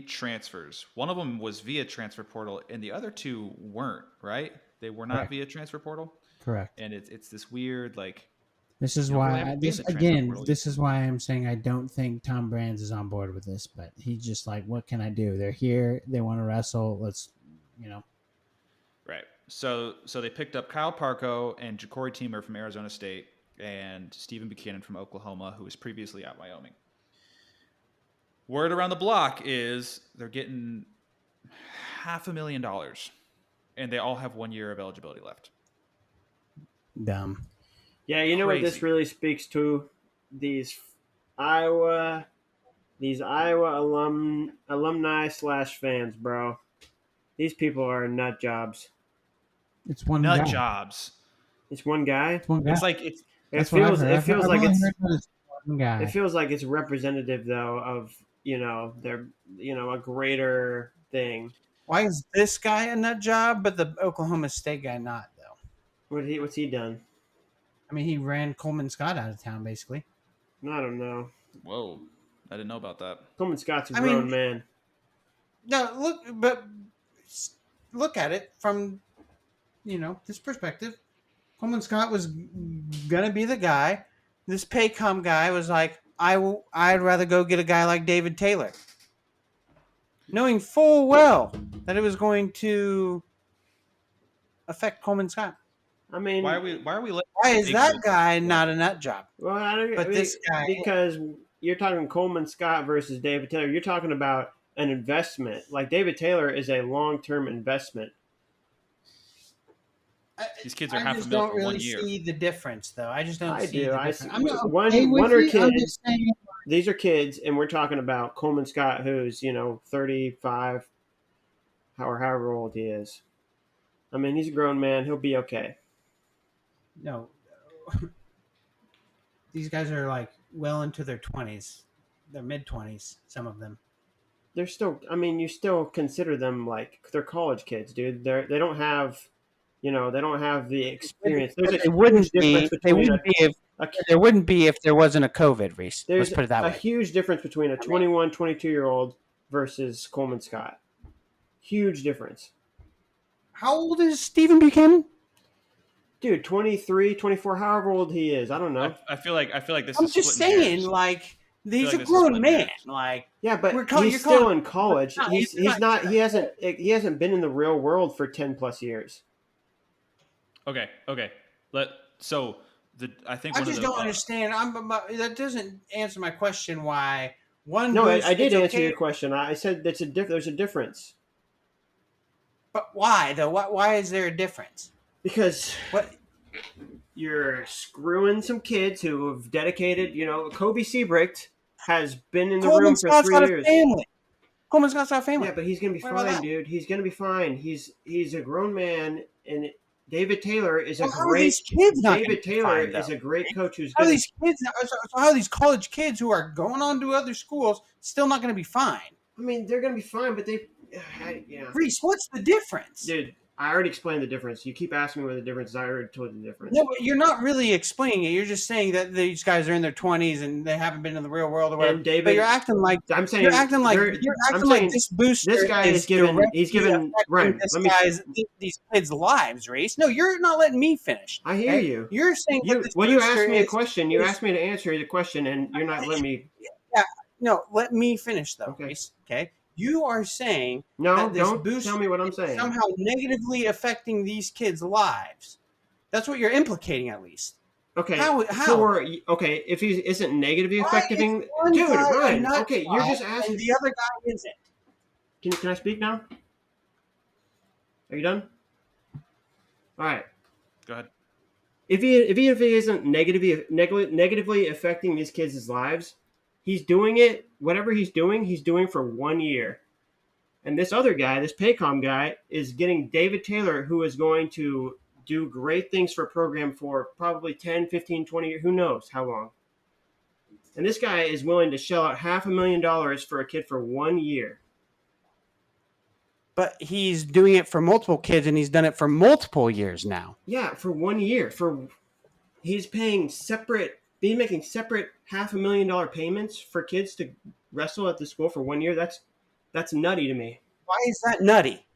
Speaker 3: transfers. One of them was via transfer portal, and the other two weren't. Right? They were not
Speaker 5: Correct.
Speaker 3: via transfer portal,
Speaker 5: Correct.
Speaker 3: and it's this weird like.
Speaker 5: This is
Speaker 3: You know,
Speaker 5: why
Speaker 3: really haven't been in the transfer portal
Speaker 5: this is why I'm saying I don't think Tom Brands is on board with this. But he's just like, what can I do? They're here. They want to wrestle. Let's,
Speaker 3: Right. So they picked up Kyle Parko and Ja'Cory Teamer from Arizona State and Stephen Buchanan from Oklahoma, who was previously at Wyoming. Word around the block is they're getting $500,000, and they all have 1 year of eligibility left.
Speaker 5: dumb.
Speaker 2: Yeah, you know what this
Speaker 3: Crazy.
Speaker 2: really speaks to? These Iowa alumni / fans, bro. These people are nut jobs.
Speaker 5: It's one
Speaker 3: Nut
Speaker 5: guy.
Speaker 3: jobs.
Speaker 2: It's one guy.
Speaker 5: It's one guy.
Speaker 3: It's like it's
Speaker 5: That's what I've heard.
Speaker 2: It feels
Speaker 5: I've
Speaker 2: like
Speaker 5: only
Speaker 2: it's
Speaker 5: heard that it's one guy.
Speaker 2: it feels like it's representative though of their a greater thing.
Speaker 4: Why is this guy a nut job, but the Oklahoma State guy not, though?
Speaker 2: What's he done?
Speaker 5: I mean, he ran Coleman Scott out of town, basically.
Speaker 2: I don't know.
Speaker 3: whoa. I didn't know about that.
Speaker 2: Coleman Scott's a
Speaker 4: I
Speaker 2: grown
Speaker 4: mean-
Speaker 2: man.
Speaker 4: No, look at it from
Speaker 5: This perspective. Coleman Scott was gonna be the guy.
Speaker 4: this Paycom guy was like, I'd rather go get a guy like David Taylor, knowing full well that it was going to affect Coleman Scott.
Speaker 2: I mean,
Speaker 3: Why are we letting
Speaker 4: Why is that
Speaker 3: Big-
Speaker 4: guy not a nut job?
Speaker 2: well,
Speaker 4: But this guy-
Speaker 2: because you're talking Coleman Scott versus David Taylor. You're talking about an investment. Like David Taylor is a long-term investment.
Speaker 3: These kids are
Speaker 4: I
Speaker 3: half a
Speaker 4: just
Speaker 3: mil
Speaker 4: don't
Speaker 3: for
Speaker 4: really
Speaker 3: 1 year.
Speaker 4: see the difference, though. I just don't
Speaker 2: I
Speaker 4: see
Speaker 2: do.
Speaker 4: the
Speaker 2: I
Speaker 4: difference.
Speaker 2: see.
Speaker 4: I'm not,
Speaker 2: One
Speaker 5: with
Speaker 2: are
Speaker 5: you. I'm
Speaker 2: kids.
Speaker 5: just saying,
Speaker 2: These are kids, and we're talking about Coleman Scott, who's 35, or however old he is. I mean, he's a grown man. He'll be okay.
Speaker 5: no. These guys are like well into their 20s, their mid 20s. Some of them.
Speaker 2: They're still. I mean, you still consider them like they're college kids, dude. They don't have, they don't have the experience. There's
Speaker 4: they wouldn't be.
Speaker 2: difference
Speaker 4: They
Speaker 2: between
Speaker 4: wouldn't be if
Speaker 2: a
Speaker 4: there wouldn't be if there wasn't a COVID, Reese.
Speaker 2: There's
Speaker 4: Let's put it that
Speaker 2: a
Speaker 4: way.
Speaker 2: huge difference between a 21, 22-year-old versus Coleman Scott. Huge difference.
Speaker 4: How old is Stephen Buchanan?
Speaker 2: Dude, 23, 24, however old he is. I don't know.
Speaker 3: I feel like this
Speaker 4: I'm
Speaker 3: is
Speaker 4: just
Speaker 3: splitting
Speaker 4: saying,
Speaker 3: hairs.
Speaker 4: like he's
Speaker 3: like
Speaker 4: a
Speaker 3: this is
Speaker 4: grown
Speaker 3: splitting
Speaker 4: man.
Speaker 3: hairs.
Speaker 4: Like
Speaker 2: Yeah, but
Speaker 4: you're
Speaker 2: he's still
Speaker 4: calling-
Speaker 2: in college.
Speaker 4: No,
Speaker 2: He's
Speaker 4: it's
Speaker 2: not he hasn't been in the real world for 10 plus years.
Speaker 3: Okay. I think
Speaker 4: I
Speaker 3: one
Speaker 4: just
Speaker 3: of the,
Speaker 4: don't understand. That doesn't answer my question. Why one?
Speaker 2: No,
Speaker 4: boost
Speaker 2: I did
Speaker 4: is
Speaker 2: answer
Speaker 4: okay,
Speaker 2: your question. I said there's a difference.
Speaker 4: but why though? Why is there a difference?
Speaker 2: Because
Speaker 4: What?
Speaker 2: you're screwing some kids who have dedicated, Kobe Seabricht has been in the
Speaker 4: Coleman
Speaker 2: room for
Speaker 4: Scott's
Speaker 2: 3
Speaker 4: got a
Speaker 2: years.
Speaker 4: family. Coleman Scott's got a family.
Speaker 2: Yeah, but he's gonna be
Speaker 4: What about
Speaker 2: fine,
Speaker 4: that?
Speaker 2: dude. He's gonna be fine. He's a grown man, and David Taylor is a
Speaker 4: Well, how are
Speaker 2: great.
Speaker 4: these kids not gonna
Speaker 2: David
Speaker 4: be
Speaker 2: Taylor
Speaker 4: fine,
Speaker 2: is
Speaker 4: though?
Speaker 2: a great coach who's
Speaker 4: How are
Speaker 2: gonna.
Speaker 4: these kids? So how are these college kids who are going on to other schools still not going to be fine?
Speaker 2: I mean, they're gonna be fine, but
Speaker 4: Reese, what's the difference?
Speaker 2: dude. I already explained the difference. You keep asking me what the difference is. I already told you the difference.
Speaker 4: No, but you're not really explaining it. You're just saying that these guys are in their 20s and they haven't been in the real world or whatever.
Speaker 2: And David,
Speaker 4: but you're acting like
Speaker 2: I'm saying
Speaker 4: you're acting like
Speaker 2: I'm saying
Speaker 4: this booster.
Speaker 2: this guy is given. He's given. Right.
Speaker 4: These kids' lives, Reese. No, you're not letting me finish.
Speaker 2: I hear
Speaker 4: okay?
Speaker 2: you.
Speaker 4: You're saying
Speaker 2: You
Speaker 4: what this
Speaker 2: you
Speaker 4: booster
Speaker 2: asked me a
Speaker 4: is-
Speaker 2: question. You
Speaker 4: is-
Speaker 2: asked me to answer the question, and you're not letting me.
Speaker 4: No, let me finish though,
Speaker 2: Okay.
Speaker 4: Reese. Okay, you are saying
Speaker 2: No,
Speaker 4: that this
Speaker 2: don't
Speaker 4: booster
Speaker 2: tell me what I'm
Speaker 4: is
Speaker 2: saying.
Speaker 4: somehow negatively affecting these kids' lives. That's what you're implicating, at least.
Speaker 2: Okay.
Speaker 4: How?
Speaker 2: Okay, if he isn't negatively
Speaker 4: Why
Speaker 2: affecting,
Speaker 4: is one
Speaker 2: dude,
Speaker 4: guy a
Speaker 2: Ryan.
Speaker 4: nut
Speaker 2: Okay, you're just
Speaker 4: job
Speaker 2: asking.
Speaker 4: and the other guy isn't.
Speaker 2: Can I speak now? Are you done? All right.
Speaker 3: Go ahead.
Speaker 2: If he isn't negatively affecting these kids' lives, he's doing it. Whatever he's doing for 1 year. And this other guy, this Paycom guy, is getting David Taylor, who is going to do great things for a program for probably 10, 15, 20 years. Who knows how long? And this guy is willing to shell out $500,000 for a kid for 1 year.
Speaker 4: But he's doing it for multiple kids, and he's done it for multiple years now.
Speaker 2: Yeah, for 1 year. He's making separate $500,000 payments for kids to wrestle at the school for 1 year. That's nutty to me.
Speaker 4: Why is that nutty?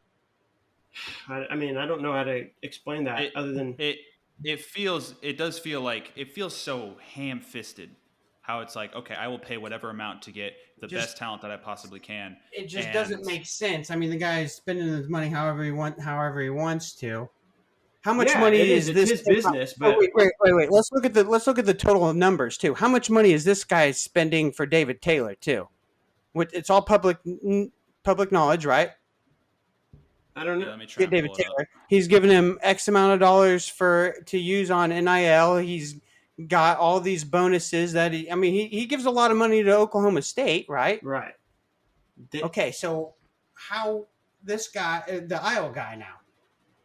Speaker 2: I mean, I don't know how to explain that other than
Speaker 3: it does feel like it feels so ham-fisted. How it's like, okay, I will pay whatever amount to get the best talent that I possibly can.
Speaker 4: It just
Speaker 3: And-
Speaker 4: doesn't make sense. I mean, the guy's spending his money however he wants to. How much
Speaker 2: Yeah,
Speaker 4: money
Speaker 2: it
Speaker 4: is
Speaker 2: is.
Speaker 4: this?
Speaker 2: It's his business,
Speaker 4: Oh,
Speaker 2: but
Speaker 4: wait. Let's look at the total of numbers too. How much money is this guy spending for David Taylor too? It's all public knowledge, right?
Speaker 2: I don't
Speaker 3: Yeah,
Speaker 2: know.
Speaker 3: let me try
Speaker 4: Get
Speaker 3: and
Speaker 4: David
Speaker 3: pull it up.
Speaker 4: Taylor. He's giving him X amount of dollars to use on NIL. He's got all these bonuses that he gives a lot of money to Oklahoma State, right?
Speaker 2: Right.
Speaker 4: Okay, so how this guy, the Iowa guy now,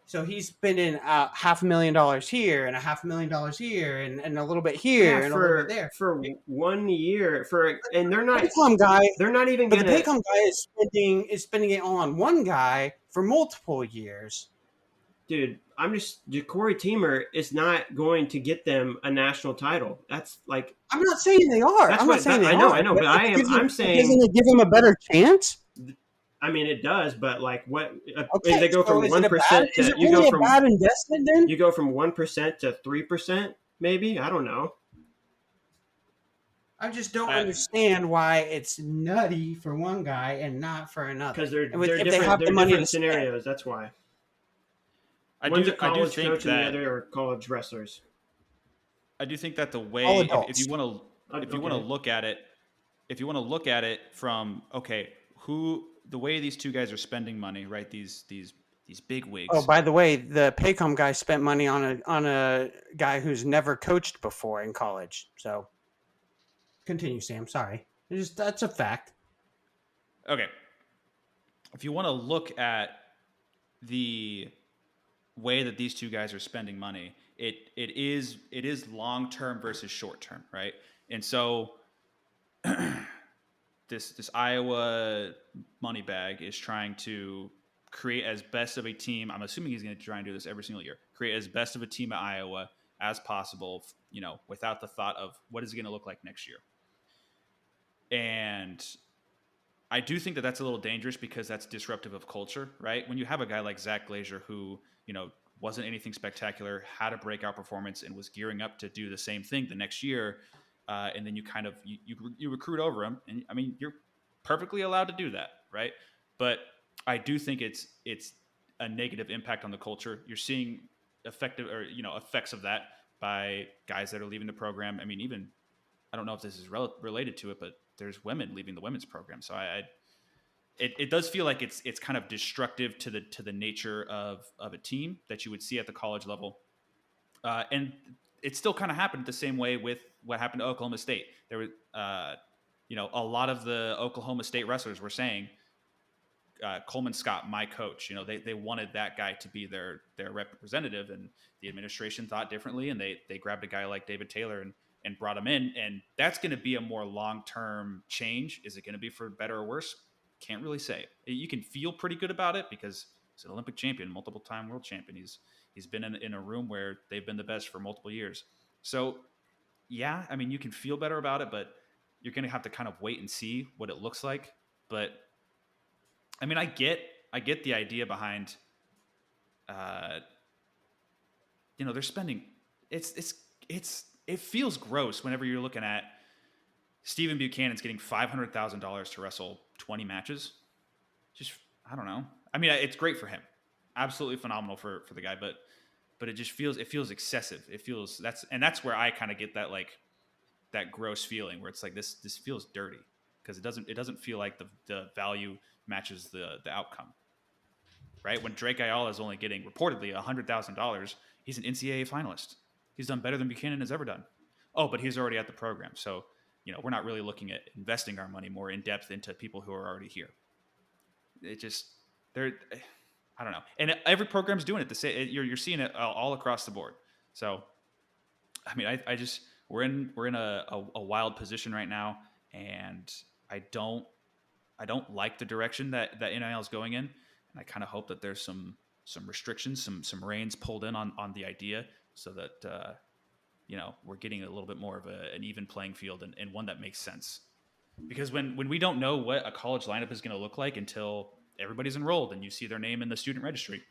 Speaker 4: So he's spending $500,000 here and $500,000 here and a little bit here and a little bit there.
Speaker 2: for 1 year and they're not
Speaker 4: Paycom guy,
Speaker 2: they're not even
Speaker 4: but
Speaker 2: gonna.
Speaker 4: the Paycom guy is spending it all on one guy for multiple years.
Speaker 2: Dude, Corey Teamer is not going to get them a national title. That's like,
Speaker 4: I'm not saying they are.
Speaker 2: That's
Speaker 4: I'm
Speaker 2: what-
Speaker 4: not saying
Speaker 2: that-
Speaker 4: they
Speaker 2: I know,
Speaker 4: are.
Speaker 2: I know, but I'm saying-
Speaker 4: doesn't it give him a better chance?
Speaker 2: I mean, it does, but like what?
Speaker 4: Okay,
Speaker 2: they go from
Speaker 4: is
Speaker 2: 1%
Speaker 4: is
Speaker 2: to
Speaker 4: it
Speaker 2: you
Speaker 4: really
Speaker 2: go
Speaker 4: a
Speaker 2: from
Speaker 4: bad investment then?
Speaker 2: you go from 1% to 3%, maybe. I don't know.
Speaker 4: I just don't understand why it's nutty for one guy and not for another.
Speaker 2: Because they're
Speaker 4: And if
Speaker 2: different.
Speaker 4: they have
Speaker 2: They're
Speaker 4: the money
Speaker 2: different
Speaker 4: to spend.
Speaker 2: scenarios. That's why.
Speaker 3: I
Speaker 2: One's
Speaker 3: do
Speaker 2: a college
Speaker 3: think
Speaker 2: coach and
Speaker 3: that
Speaker 2: the other are college wrestlers.
Speaker 3: I do think that the
Speaker 4: All
Speaker 3: way
Speaker 4: adults.
Speaker 3: if you want to look at it from the way these two guys are spending money, right? These big wigs.
Speaker 4: Oh, by the way, the Paycom guy spent money on a guy who's never coached before in college. So, continue, Sam. Sorry, that's a fact.
Speaker 3: Okay. If you want to look at the way that these two guys are spending money, it is long term versus short term, right? And so this Iowa money bag is trying to create as best of a team. I'm assuming he's going to try and do this every single year. Create as best of a team at Iowa as possible, without the thought of what is it going to look like next year. And I do think that that's a little dangerous because that's disruptive of culture, right? When you have a guy like Zach Glazier who, wasn't anything spectacular, had a breakout performance and was gearing up to do the same thing the next year, and then you kind of you recruit over him, and I mean you're perfectly allowed to do that, right? But I do think it's a negative impact on the culture. You're seeing effects of that by guys that are leaving the program. I mean, even I don't know if this is related to it, but there's women leaving the women's program. So it does feel like it's kind of destructive to the nature of a team that you would see at the college level. And it still kind of happened the same way with what happened to Oklahoma State. There was, a lot of the Oklahoma State wrestlers were saying, Coleman Scott, my coach, they wanted that guy to be their representative, and the administration thought differently. And they grabbed a guy like David Taylor and brought him in. And that's going to be a more long-term change. Is it going to be for better or worse? Can't really say. You can feel pretty good about it because he's an Olympic champion, multiple-time world champion. He's been in a room where they've been the best for multiple years. So, yeah, I mean, you can feel better about it, but you're going to have to kind of wait and see what it looks like. But, I mean, I get the idea behind, they're spending. It feels gross whenever you're looking at Stephen Buchanan's getting $500,000 to wrestle 20 matches. Just, I don't know. I mean, it's great for him. Absolutely phenomenal for the guy, but it just feels excessive. That's where I kind of get that that gross feeling where it's like this feels dirty because it doesn't feel like the value matches the outcome. Right? When Drake Ayala is only getting reportedly $100,000, he's an NCAA finalist. He's done better than Buchanan has ever done. Oh, but he's already at the program. So, we're not really looking at investing our money more in depth into people who are already here. It just, I don't know. And every program's doing it the same. You're seeing it all across the board. So, I mean, we're in a wild position right now, and I don't like the direction that NIL is going in. And I kind of hope that there's some restrictions, some reins pulled in on the idea so that, we're getting a little bit more of an even playing field and one that makes sense. Because when we don't know what a college lineup is going to look like until everybody's enrolled and you see their name in the student registry,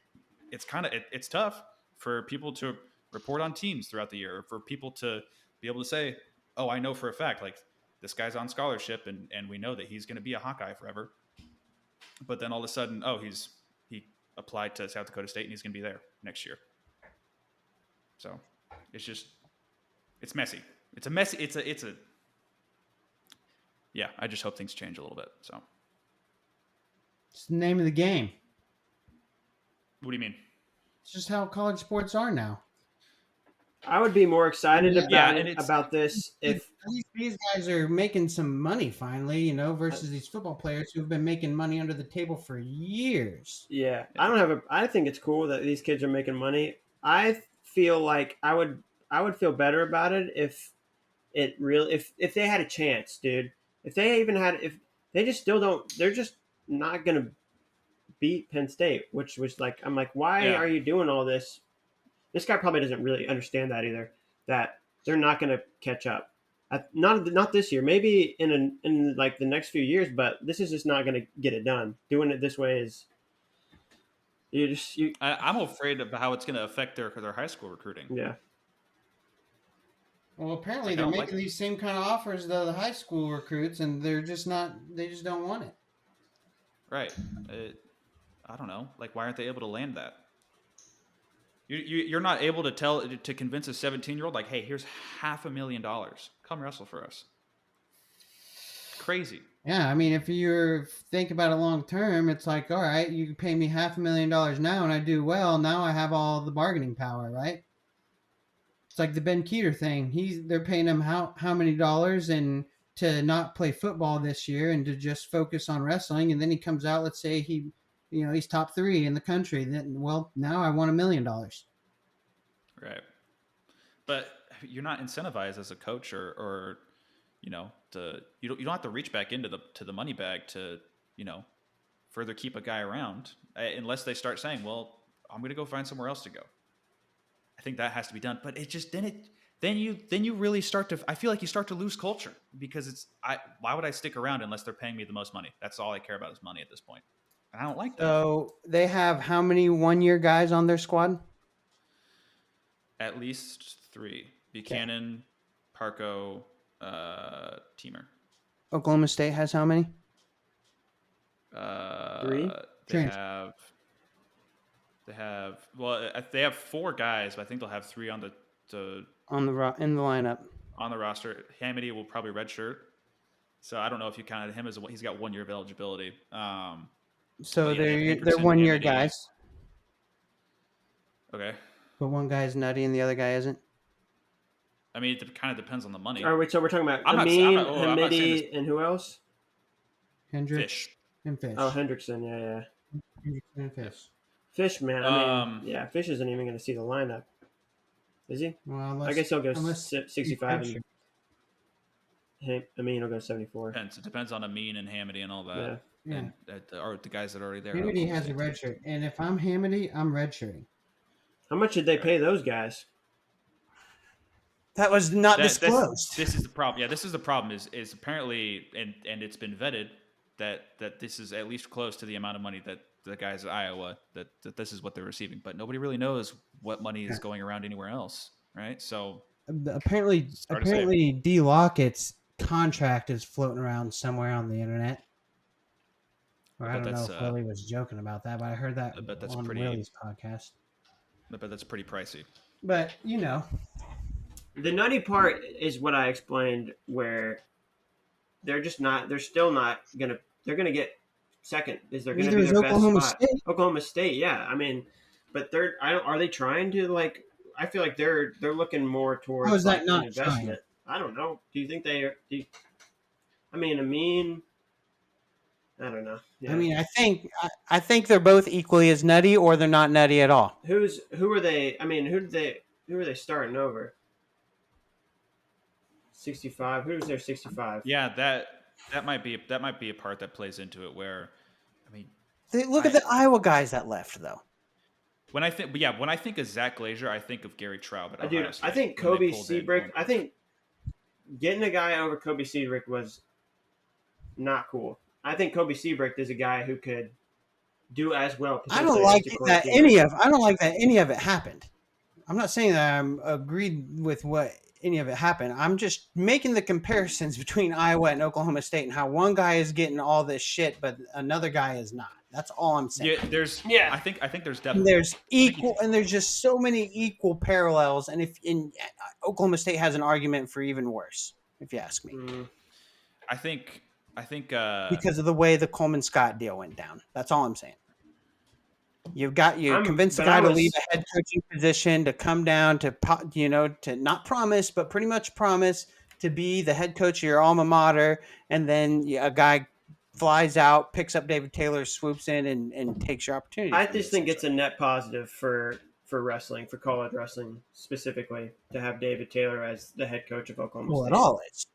Speaker 3: it's tough for people to report on teams throughout the year, or for people to be able to say, oh, I know for a fact, like this guy's on scholarship and we know that he's going to be a Hawkeye forever. But then all of a sudden, he applied to South Dakota State and he's going to be there next year. So it's messy. Yeah, I just hope things change a little bit. So,
Speaker 5: It's the name of the game.
Speaker 3: what do you mean?
Speaker 5: It's just how college sports are now.
Speaker 2: I would be more excited
Speaker 3: Yeah, and it's
Speaker 2: about this if
Speaker 5: At least these guys are making some money finally, you know, versus these football players who've been making money under the table for years.
Speaker 2: yeah. I think it's cool that these kids are making money. I feel like I would feel better about it if it really if they had a chance, dude. If they even had if they just still don't they're just not gonna beat Penn State, which was like I'm like, why
Speaker 3: yeah.
Speaker 2: are you doing all this? This guy probably doesn't really understand that either. That they're not going to catch up. Not this year. Maybe in like the next few years, but this is just not going to get it done. Doing it this way is you
Speaker 3: I'm afraid of how it's going to affect their high school recruiting.
Speaker 2: yeah.
Speaker 5: Well, apparently
Speaker 3: Like, I
Speaker 5: they're
Speaker 3: don't
Speaker 5: making
Speaker 3: like-
Speaker 5: these same kind of offers to the high school recruits, and they're just not. They just don't want it.
Speaker 3: Right. I don't know. Like, why aren't they able to land that? You're not able to convince a 17-year-old like, hey, here's $500,000. Come wrestle for us. Crazy.
Speaker 5: Yeah, I mean, if you think about it long term, it's like, all right, you pay me $500,000 now, and I do well. Now I have all the bargaining power, right? It's like the Ben Keeter thing. They're paying him how many dollars and to not play football this year and to just focus on wrestling, and then he comes out. Let's say he's top 3 in the country. Then, well, now I want $1 million.
Speaker 3: Right. But you're not incentivized as a coach or you don't have to reach back into the money bag to, further keep a guy around unless they start saying, well, I'm going to go find somewhere else to go. I think that has to be done. But then you really start to, I feel like you start to lose culture because why would I stick around unless they're paying me the most money? That's all I care about is money at this point. And I don't like that.
Speaker 4: So they have how many 1-year guys on their squad?
Speaker 3: At least 3. Buchanan, Parco, Teamer.
Speaker 4: Oklahoma State has how many?
Speaker 2: 3?
Speaker 3: They have 4 guys, but I think they'll have 3 on
Speaker 4: In the lineup.
Speaker 3: on the roster. Hamity will probably redshirt, so I don't know if you counted him as he's got 1 year of eligibility.
Speaker 4: So
Speaker 3: But yeah,
Speaker 4: they're
Speaker 3: Hankerson,
Speaker 4: 1-year
Speaker 3: Hamity.
Speaker 4: guys,
Speaker 3: Okay,
Speaker 4: but one guy's nutty and the other guy isn't.
Speaker 3: I mean it kind of depends on the money.
Speaker 2: All right, so we're talking about
Speaker 3: I'm not
Speaker 2: Amin,
Speaker 3: saying this-
Speaker 2: Hamidi, and who else?
Speaker 5: Hendricks
Speaker 3: Fish.
Speaker 5: and Fish.
Speaker 2: Oh, Hendrickson. Yeah.
Speaker 5: Hendricks and Fish.
Speaker 2: Fish, man. I mean, yeah, Fish isn't even going to see the lineup, is he?
Speaker 5: Well,
Speaker 2: I guess he'll go
Speaker 5: unless
Speaker 2: 65 and Amin will go 74.
Speaker 3: It depends on Amin and Hamity and all that.
Speaker 2: Yeah.
Speaker 5: Yeah.
Speaker 3: And the guys that are already there.
Speaker 5: Hamity has a red shirt, and if I'm Hamity, I'm redshirting.
Speaker 2: How much did they pay those guys?
Speaker 4: That was not disclosed.
Speaker 3: This is the problem. Yeah, this is the problem. Is apparently, and it's been vetted that this is at least close to the amount of money that the guys at Iowa that this is what they're receiving. But nobody really knows what money is going around anywhere else, right? So
Speaker 5: Apparently, D. Lockett's contract is floating around somewhere on the internet. Or I don't know if Willie was joking about that, but I heard that on Willie's podcast.
Speaker 3: But that's pretty pricey.
Speaker 5: But
Speaker 2: the nutty part is what I explained, where they're still not gonna. They're gonna get second. Is they're gonna be their
Speaker 5: Oklahoma
Speaker 2: best spot?
Speaker 5: State.
Speaker 2: Oklahoma State, yeah. I mean, but are they trying to like? I feel like they're looking more towards
Speaker 5: How is that
Speaker 2: like,
Speaker 5: not
Speaker 2: an investment. I don't know. Do you think they are? Amin. I don't know. Yeah.
Speaker 4: I mean, I think they're both equally as nutty, or they're not nutty at all.
Speaker 2: who are they? I mean, who are they starting over? 65. Who's their 65?
Speaker 3: Yeah, that might be a part that plays into it. Where, I mean,
Speaker 4: Look at the Iowa guys that left, though.
Speaker 3: when I think of Zach Glazier, I think of Gary Traub at Ohio
Speaker 2: Dude,
Speaker 3: State.
Speaker 2: I think
Speaker 3: when they
Speaker 2: Kobe
Speaker 3: pulled in
Speaker 2: Seabrick.
Speaker 3: Owen
Speaker 2: I think getting a guy over Kobe Seabrick was not cool. I think Kobe Seabrick is a guy who could do as well.
Speaker 4: I don't like that any of it happened. I'm not saying that I'm agreed with what any of it happened. I'm just making the comparisons between Iowa and Oklahoma State and how one guy is getting all this shit, but another guy is not. That's all I'm saying.
Speaker 3: Yeah, I think there's definitely
Speaker 4: There's equal, and there's just so many equal parallels. And Oklahoma State has an argument for even worse, if you ask me,
Speaker 3: I think
Speaker 4: because of the way the Coleman Scott deal went down. That's all I'm saying. You convince the
Speaker 2: but
Speaker 4: guy
Speaker 2: I
Speaker 4: to leave
Speaker 2: was
Speaker 4: a head coaching position to come down to to not promise, but pretty much promise to be the head coach of your alma mater, and then a guy flies out, picks up David Taylor, swoops in, and takes your opportunity.
Speaker 2: I
Speaker 4: from you,
Speaker 2: just think it's a
Speaker 4: essentially.
Speaker 2: net positive for wrestling, for college wrestling specifically, to have David Taylor as the head coach of Oklahoma
Speaker 4: Well,
Speaker 2: State.
Speaker 4: it all is.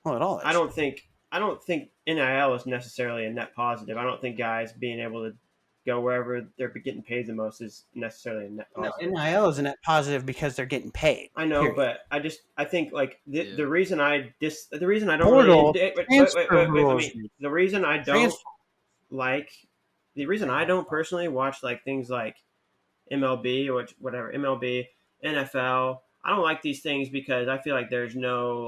Speaker 4: Well, it all is.
Speaker 2: I don't think NIL is necessarily a net positive. I don't think guys being able to go wherever they're getting paid the most is necessarily a net
Speaker 4: No,
Speaker 2: positive.
Speaker 4: NIL is a net positive because they're getting paid.
Speaker 2: I know,
Speaker 4: period.
Speaker 2: but I think like
Speaker 3: Yeah.
Speaker 2: the reason I don't
Speaker 4: Portal,
Speaker 2: really
Speaker 4: transfer rules.
Speaker 2: the reason I don't
Speaker 4: Transfer.
Speaker 2: like the reason I don't personally watch like things like MLB or whatever MLB, NFL. I don't like these things because I feel like there's no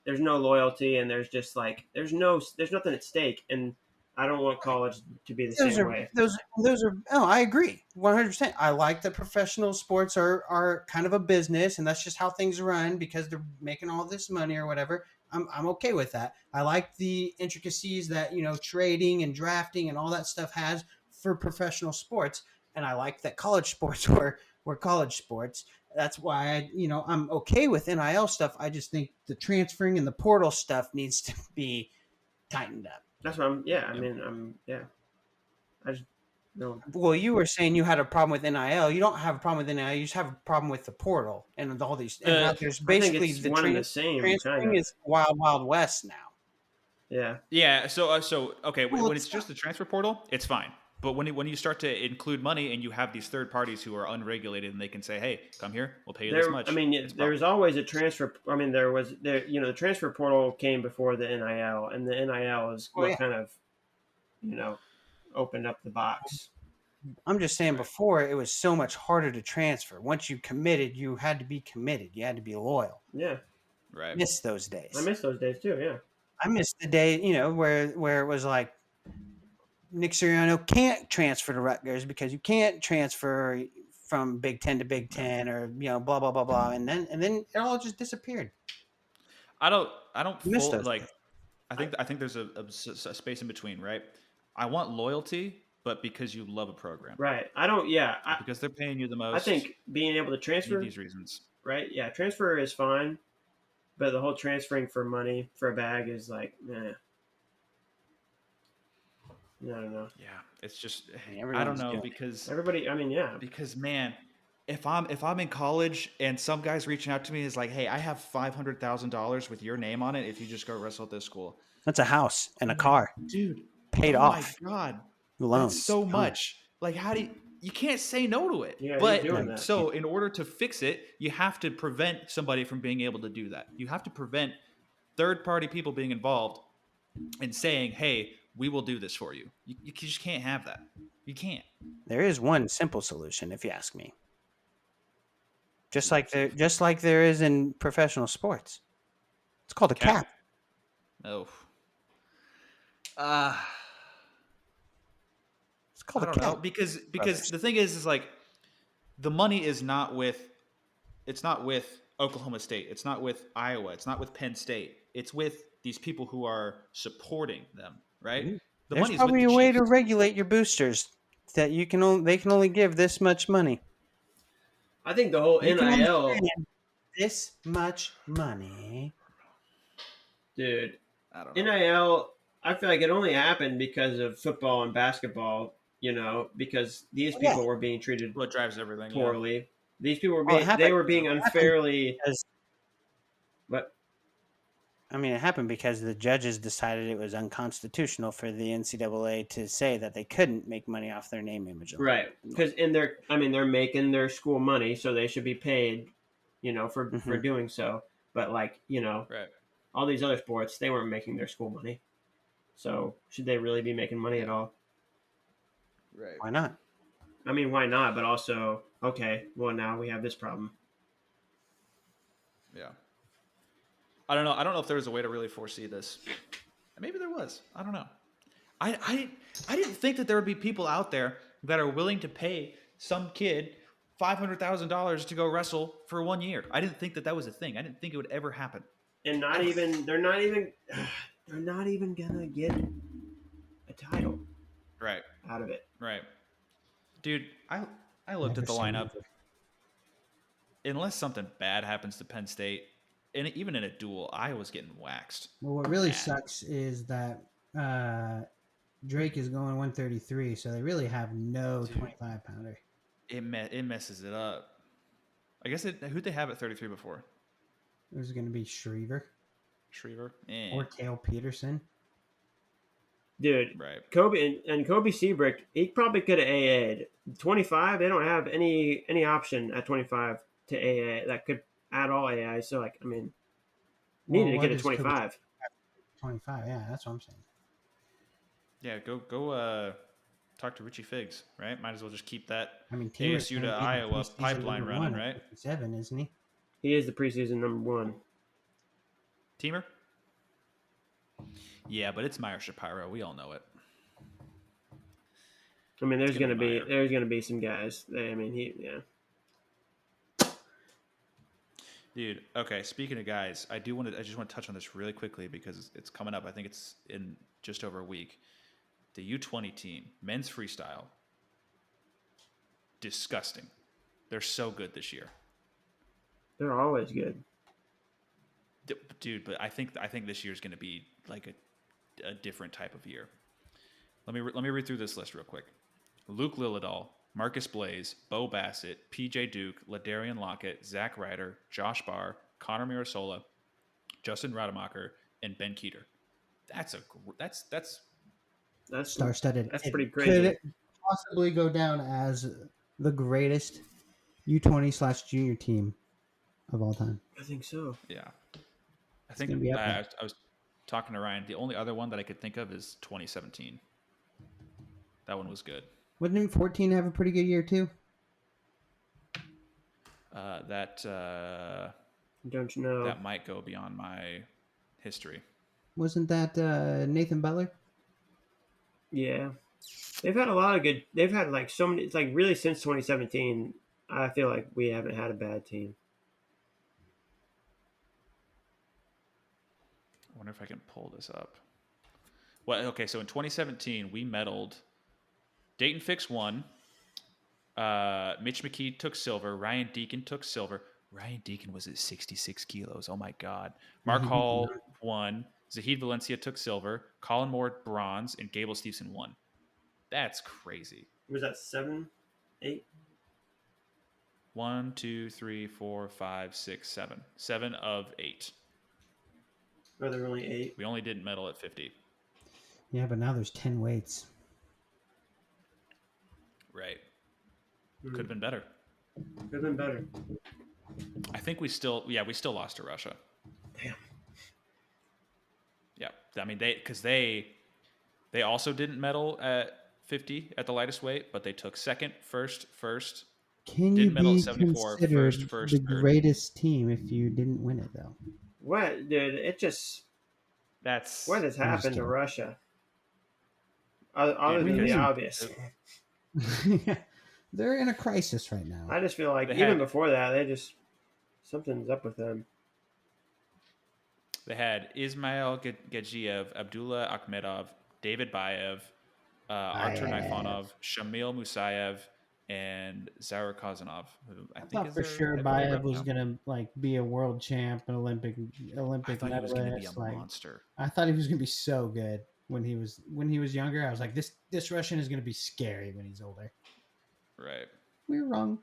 Speaker 2: loyalty, and there's just like there's nothing at stake, and I don't want college to be the same way.
Speaker 4: Those are. Oh, I agree, 100%. I like that professional sports are kind of a business, and that's just how things run because they're making all this money or whatever. I'm okay with that. I like the intricacies that trading and drafting and all that stuff has for professional sports, and I like that college sports were college sports. That's why I'm okay with NIL stuff. I just think the transferring and the portal stuff needs to be tightened up.
Speaker 2: That's what I'm. Yeah, I mean, I just no.
Speaker 4: Well, you were saying you had a problem with NIL. You don't have a problem with NIL. You just have a problem with the portal and all these. And how there's
Speaker 2: I think
Speaker 4: basically
Speaker 2: it's
Speaker 4: the
Speaker 2: one and the same,
Speaker 4: transferring
Speaker 2: kind of.
Speaker 4: is wild west now.
Speaker 2: Yeah.
Speaker 3: Yeah. So okay,
Speaker 4: Well,
Speaker 3: when it's just the transfer portal, it's fine. But when you start to include money and you have these third parties who are unregulated and they can say, "Hey, come here, we'll pay you this much."
Speaker 2: I mean, there's always a transfer. I mean, the transfer portal came before the NIL, and the NIL is what kind of, opened up the box.
Speaker 4: I'm just saying before it was so much harder to transfer. Once you committed, you had to be committed. You had to be loyal.
Speaker 2: Yeah.
Speaker 3: Right.
Speaker 4: I miss those days.
Speaker 2: I miss those days too. Yeah.
Speaker 4: I miss the day, where it was like Nick Sirianno can't transfer to Rutgers because you can't transfer from Big Ten to Big Ten or blah blah blah blah, and then it all just disappeared.
Speaker 3: I don't
Speaker 4: Miss
Speaker 3: full,
Speaker 4: those
Speaker 3: like.
Speaker 4: days.
Speaker 3: I think there's a space in between, right? I want loyalty, but because you love a program,
Speaker 2: Right. I don't. Yeah.
Speaker 3: because they're paying you the most.
Speaker 2: I think being able to
Speaker 3: you need
Speaker 2: transfer,
Speaker 3: these reasons.
Speaker 2: right? Yeah, transfer is fine, but the whole transferring for money for a bag is like, I don't know.
Speaker 3: Yeah, it's just I don't
Speaker 4: Everyone's
Speaker 3: know
Speaker 4: doing
Speaker 3: because
Speaker 2: Everybody. I mean, yeah.
Speaker 3: because man, if I'm in college and some guy's reaching out to me is like, hey, I have $500,000 with your name on it if you just go wrestle at this school.
Speaker 4: That's a house and a car
Speaker 3: Dude,
Speaker 4: paid
Speaker 3: oh
Speaker 4: off.
Speaker 3: my god,
Speaker 4: Loans.
Speaker 3: that's so much. Like, how do you can't say no to it?
Speaker 2: Yeah,
Speaker 3: but
Speaker 2: you're doing that.
Speaker 3: so in order to fix it, you have to prevent somebody from being able to do that. You have to prevent third-party people being involved and saying, "Hey, we will do this for you." You just can't have that. You can't.
Speaker 4: There is one simple solution, if you ask me. Just like there is in professional sports. It's called a cap.
Speaker 3: Oh.
Speaker 4: It's called
Speaker 3: I
Speaker 4: a
Speaker 3: don't
Speaker 4: cap.
Speaker 3: know because
Speaker 4: brothers.
Speaker 3: the thing is like the money is not with Oklahoma State. It's not with Iowa. It's not with Penn State. It's with these people who are supporting them, right? The
Speaker 4: There's
Speaker 3: money is with
Speaker 4: probably
Speaker 3: the
Speaker 4: a way
Speaker 3: Chiefs.
Speaker 4: to regulate your boosters that they can only give this much money.
Speaker 2: I think the whole
Speaker 4: You can only
Speaker 2: NIL,
Speaker 4: spend this much money.
Speaker 2: dude.
Speaker 3: I don't know.
Speaker 2: NIL, I feel like it only happened because of football and basketball. Because these people were being treated
Speaker 3: What drives everything?
Speaker 2: poorly. These people were
Speaker 4: Well, it
Speaker 2: being
Speaker 4: happened-
Speaker 2: unfairly.
Speaker 4: because-
Speaker 2: But
Speaker 4: I mean, it happened because the judges decided it was unconstitutional for the NCAA to say that they couldn't make money off their name, image, and
Speaker 2: right, because they're making their school money, so they should be paid, for
Speaker 4: Mhm.
Speaker 2: doing so. But
Speaker 3: Right.
Speaker 2: all these other sports, they weren't making their school money. So should they really be making money at all?
Speaker 3: Right.
Speaker 4: Why not?
Speaker 2: I mean, why not? But also, okay, well, now we have this problem.
Speaker 3: Yeah. I don't know. I don't know if there was a way to really foresee this. Maybe there was. I don't know. I didn't think that there would be people out there that are willing to pay some kid $500,000 to go wrestle for 1 year. I didn't think that was a thing. I didn't think it would ever happen.
Speaker 2: And they're not even gonna get a title
Speaker 3: Right.
Speaker 2: out of it.
Speaker 3: Right. Dude, I looked
Speaker 5: Never
Speaker 3: at the
Speaker 5: say
Speaker 3: lineup.
Speaker 5: never.
Speaker 3: Unless something bad happens to Penn State, and even in a duel, Iowa's getting waxed.
Speaker 5: Well, what really
Speaker 3: Bad.
Speaker 5: sucks is that Drake is going 133, so they really have no
Speaker 3: Dude.
Speaker 5: 25 pounder.
Speaker 3: It messes it up. I guess who'd they have at 33 before?
Speaker 5: It was going to be Schriever
Speaker 3: Schriever?
Speaker 5: or Cale Peterson.
Speaker 2: Dude,
Speaker 3: Right.
Speaker 2: Kobe and Kobe Seabrick, he probably could have AA'd. 25, they don't have any option at 25 to AA that could at all AA. So, like, I mean, needed to
Speaker 5: what
Speaker 2: get a
Speaker 5: is Kobe
Speaker 2: 25.
Speaker 5: 25, yeah, that's what I'm saying.
Speaker 3: Yeah, go talk to Richie Figs, right? Might as well just keep that
Speaker 5: I mean, Teamer's
Speaker 3: ASU to
Speaker 5: gonna be the
Speaker 3: Iowa
Speaker 5: preseason
Speaker 3: pipeline
Speaker 5: number
Speaker 3: running,
Speaker 5: one at
Speaker 3: right?
Speaker 5: 57, isn't he?
Speaker 2: He is the preseason number 1.
Speaker 3: Teamer? Yeah, but it's Meyer Shapiro. We all know it.
Speaker 2: I mean, there's
Speaker 3: It's gonna
Speaker 2: gonna
Speaker 3: be
Speaker 2: be some guys. I mean, yeah.
Speaker 3: Dude, okay, speaking of guys, I just want to touch on this really quickly because it's coming up. I think it's in just over a week. The U20 team, men's freestyle. Disgusting. They're so good this year.
Speaker 2: They're always good.
Speaker 3: Dude, but I think this year is going to be like a different type of year. Let me read through this list real quick. Luke Lillidahl, Marcus Blaze, Bo Bassett, PJ Duke, Ladarian Lockett, Zach Ryder, Josh Barr, Connor Mirasola, Justin Rademacher, and Ben Keeter. That's
Speaker 5: Star-studded.
Speaker 2: That's
Speaker 5: It
Speaker 2: pretty crazy.
Speaker 5: Could it possibly go down as the greatest U20/junior team of all time?
Speaker 2: I think so.
Speaker 3: yeah. I
Speaker 5: gonna
Speaker 3: think
Speaker 5: be up there.
Speaker 3: I was talking to Ryan. The only other one that I could think of is 2017. That one was good.
Speaker 5: Wouldn't 14 have a pretty good year too?
Speaker 2: Don't you know?
Speaker 3: That might go beyond my history.
Speaker 5: Wasn't that Nathan Butler?
Speaker 2: Yeah. They've had a lot of good. They've had like so many. It's like really since 2017. I feel like we haven't had a bad team.
Speaker 3: I wonder if I can pull this up. Well, okay, so in 2017, we medaled. Dayton Fix won. Mitch McKee took silver. Ryan Deacon took silver. Ryan Deacon was at 66 kilos. Oh, my God. Mark Hall won. Zahid Valencia took silver. Colin Moore bronze. And Gable Stevenson won. That's crazy.
Speaker 2: Was that 7, 8?
Speaker 3: 1, 2, 3, 4, 5, 6, 7. 7 of 8.
Speaker 2: Or there were only 8.
Speaker 3: We only didn't medal at 50.
Speaker 5: Yeah, but now there's 10 weights.
Speaker 3: Right. Could have been better.
Speaker 2: Could have been better.
Speaker 3: I think we still lost to Russia.
Speaker 2: Damn.
Speaker 3: Yeah. I mean, they also didn't medal at 50 at the lightest weight, but they took second, first.
Speaker 5: Can
Speaker 3: Didn't
Speaker 5: you
Speaker 3: medal
Speaker 5: be
Speaker 3: at 74,
Speaker 5: considered
Speaker 3: first,
Speaker 5: the
Speaker 3: third.
Speaker 5: greatest team if you didn't win it though?
Speaker 2: What, dude? It just.
Speaker 3: That's
Speaker 2: What has
Speaker 5: I'm just
Speaker 2: happened to
Speaker 5: kidding.
Speaker 2: Russia? Other than
Speaker 3: because-
Speaker 2: the obvious.
Speaker 5: They're in a crisis right now.
Speaker 2: I just feel like
Speaker 3: They
Speaker 2: even
Speaker 3: had-
Speaker 2: before that, they just something's up with them.
Speaker 3: They had Ismail Gadzhiev, Abdullah Akhmedov, David Bayev, Artur
Speaker 5: Bayev.
Speaker 3: Nifonov, Shamil Musayev, and Zaur Kazanov. Who I
Speaker 5: I
Speaker 3: think
Speaker 5: thought
Speaker 3: is
Speaker 5: for
Speaker 3: their
Speaker 5: sure
Speaker 3: heavyweight
Speaker 5: Bayev
Speaker 3: rep
Speaker 5: was
Speaker 3: now.
Speaker 5: gonna like be a world champ, an Olympic
Speaker 3: I thought he was going to be a
Speaker 5: medalist. Like,
Speaker 3: monster.
Speaker 5: I thought he was gonna be so good when he was younger. I was like, this Russian is gonna be scary when he's older.
Speaker 3: Right.
Speaker 5: We were wrong.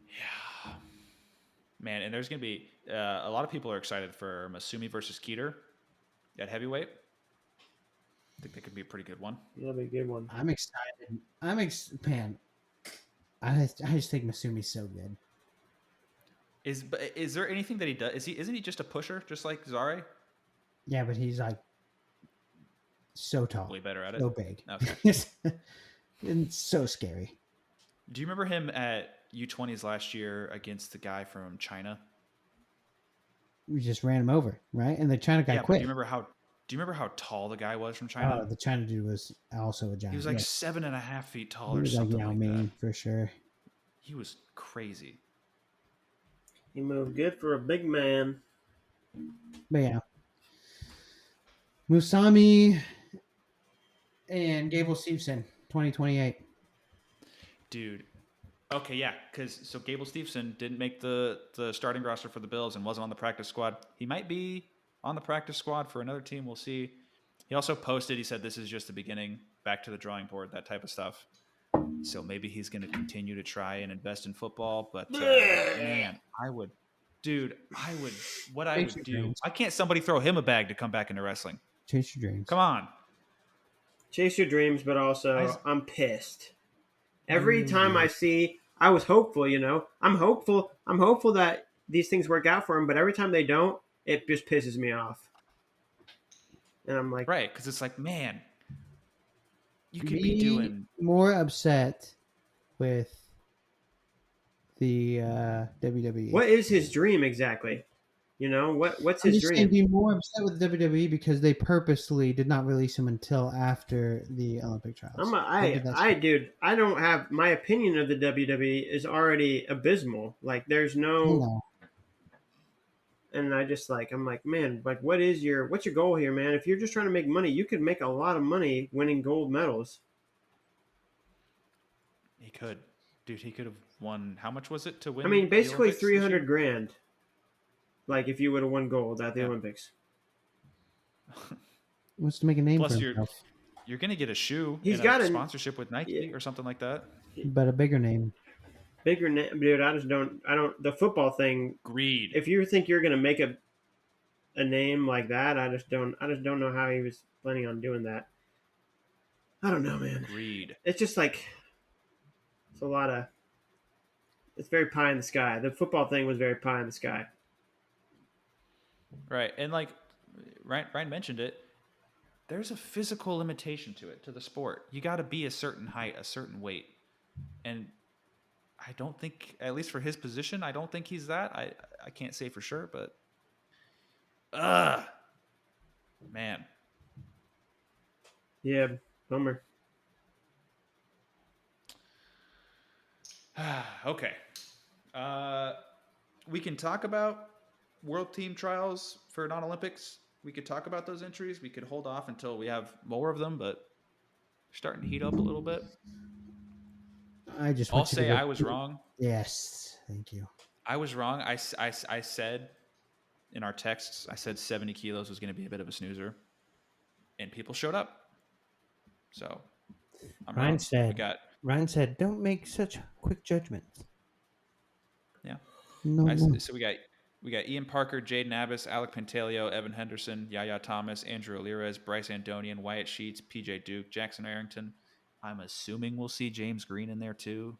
Speaker 3: Yeah. Man, and there's going to be a lot of people are excited for Masumi versus Keeter at heavyweight. I think that could be a pretty good one.
Speaker 2: That'll be a good one.
Speaker 5: I'm excited. Man, I just think Masumi's so good.
Speaker 3: Is there anything that he does? Isn't he just a pusher, just like Zare?
Speaker 5: Yeah, but he's like so tall,
Speaker 3: Way better at it.
Speaker 5: so big,
Speaker 3: Okay.
Speaker 5: and so scary.
Speaker 3: Do you remember him at U20s last year against the guy from China?
Speaker 5: We just ran him over, right? And the China guy
Speaker 3: But
Speaker 5: quit.
Speaker 3: do you remember how tall the guy was from China?
Speaker 5: The China dude was also a giant.
Speaker 3: He was like
Speaker 5: Yeah.
Speaker 3: 7.5 feet tall
Speaker 5: He
Speaker 3: or
Speaker 5: was like
Speaker 3: something
Speaker 5: Yao
Speaker 3: like
Speaker 5: Ming
Speaker 3: that.
Speaker 5: for sure.
Speaker 3: He was crazy.
Speaker 2: He moved good for a big man.
Speaker 5: But yeah, Musami And Gable Steveson, 2028.
Speaker 3: Dude. Okay, yeah, because Gable Steveson didn't make the starting roster for the Bills and wasn't on the practice squad. He might be on the practice squad for another team. We'll see. He also posted, he said, this is just the beginning, back to the drawing board, that type of stuff. So maybe he's going to continue to try and invest in football. But man, I would do.
Speaker 5: Dreams.
Speaker 3: Why can't somebody throw him a bag to come back into wrestling?
Speaker 5: Chase your dreams.
Speaker 3: Come on.
Speaker 2: Chase your dreams, but also I'm pissed. Every
Speaker 5: Mm.
Speaker 2: time I see, I was hopeful, I'm hopeful that these things work out for him, but every time they don't, it just pisses me off. And I'm like,
Speaker 3: right, because it's like, man, you could be doing
Speaker 5: more upset with the WWE.
Speaker 2: what is his dream exactly? What's
Speaker 5: I'm
Speaker 2: his
Speaker 5: just saying,
Speaker 2: dream?
Speaker 5: be more upset with WWE because they purposely did not release him until after the Olympic trials.
Speaker 2: I don't have my opinion of the WWE is already abysmal. Like there's no, and I'm like, man, like what's your goal here, man? If you're just trying to make money, you could make a lot of money winning gold medals.
Speaker 3: He could. Dude, he could have won. How much was it to win?
Speaker 2: I mean, basically
Speaker 3: the Olympics this year?
Speaker 2: 300 grand. Like if you would have won gold at the Olympics.
Speaker 5: Wants to make a name
Speaker 3: Plus,
Speaker 5: for himself.
Speaker 3: You're going to get a shoe.
Speaker 2: He's
Speaker 3: and
Speaker 2: got
Speaker 3: a
Speaker 2: a
Speaker 3: sponsorship with Nike or something like that.
Speaker 5: But a bigger name.
Speaker 2: Bigger name, dude. I don't. The football thing.
Speaker 3: Greed.
Speaker 2: If you think you're gonna make a name like that, I just don't know how he was planning on doing that. I don't know, man.
Speaker 3: Greed.
Speaker 2: It's just like it's a lot of. It's very pie in the sky. The football thing was very pie in the sky.
Speaker 3: Right, and like Ryan mentioned it, there's a physical limitation to it, to the sport. You got to be a certain height, a certain weight, and I don't think, at least for his position, I don't think he's that. I can't say for sure, but man.
Speaker 2: Yeah, bummer.
Speaker 3: Okay. We can talk about World Team Trials for non-Olympics. We could talk about those entries. We could hold off until we have more of them, but starting to heat up a little bit. I'll say I was wrong.
Speaker 5: Yes, thank you.
Speaker 3: I was wrong. I said in our texts, I said 70 kilos was going to be a bit of a snoozer, and people showed up. So
Speaker 4: Ryan said, "Don't make such quick judgments."
Speaker 3: Yeah.
Speaker 5: No.
Speaker 3: So we got Ian Parker, Jaden Abbas, Alec Pantaleo, Evan Henderson, Yaya Thomas, Andrew Alirez, Bryce Andonian, Wyatt Sheets, PJ Duke, Jackson Arrington. I'm assuming we'll see James Green in there too.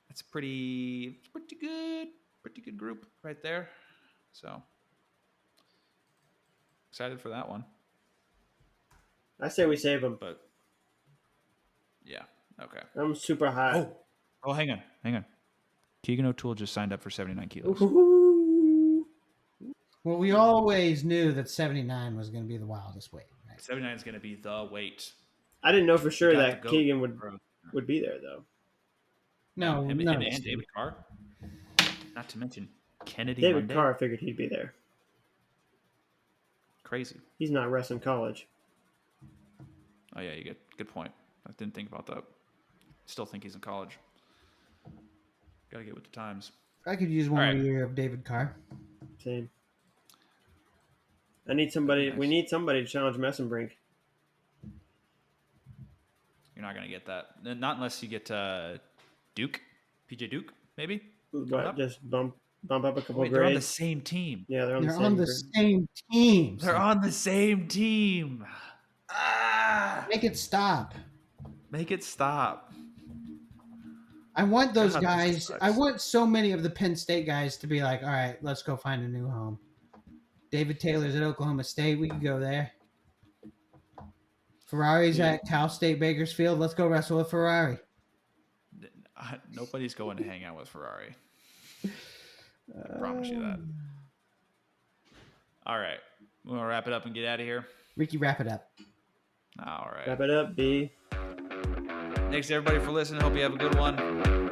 Speaker 3: That's pretty good group right there. So excited for that one.
Speaker 2: I say we save him.
Speaker 3: But yeah, okay.
Speaker 2: I'm super high.
Speaker 3: Oh, hang on. Keegan O'Toole just signed up for 79 kilos.
Speaker 2: Ooh.
Speaker 5: Well, we always knew that 79 was going to be the wildest weight. Right?
Speaker 3: 79 is going to be the weight.
Speaker 2: I didn't know for sure
Speaker 3: You got
Speaker 2: that
Speaker 3: to go
Speaker 2: Keegan
Speaker 3: for-
Speaker 2: would be there though.
Speaker 5: No,
Speaker 3: him
Speaker 5: no.
Speaker 3: and David Carr. Not to mention Kennedy
Speaker 2: David
Speaker 3: Monday.
Speaker 2: Carr figured he'd be there.
Speaker 3: Crazy.
Speaker 2: He's not wrestling college.
Speaker 3: Oh yeah, you get good point. I didn't think about that. Still think he's in college. Got to get with the times.
Speaker 5: I could use one
Speaker 3: All right.
Speaker 5: more year of David Carr.
Speaker 2: Same. I need somebody.
Speaker 3: Nice.
Speaker 2: We need somebody to challenge Messenbrink.
Speaker 3: You're not going to get that. Not unless you get Duke, PJ Duke, maybe.
Speaker 2: But just bump up a couple
Speaker 3: Wait, they're on the
Speaker 2: grades.
Speaker 3: same team.
Speaker 2: Yeah, they're on
Speaker 5: They're
Speaker 2: the same.
Speaker 5: on the
Speaker 2: grade.
Speaker 5: same team.
Speaker 3: They're on the same team.
Speaker 5: Make it stop.
Speaker 3: Make it stop.
Speaker 5: I want those
Speaker 3: God,
Speaker 5: guys.
Speaker 3: sucks.
Speaker 5: I want so many of the Penn State guys to be like, all right, let's go find a new home. David Taylor's at Oklahoma State. We can go there. Ferrari's at Cal State Bakersfield. Let's go wrestle with Ferrari.
Speaker 3: Nobody's going to hang out with Ferrari. I promise you that. All right. We want to wrap it up and get out of here?
Speaker 5: Ricky, wrap it up.
Speaker 3: All right.
Speaker 2: Wrap it up, B.
Speaker 3: Thanks, everybody, for listening. Hope you have a good one.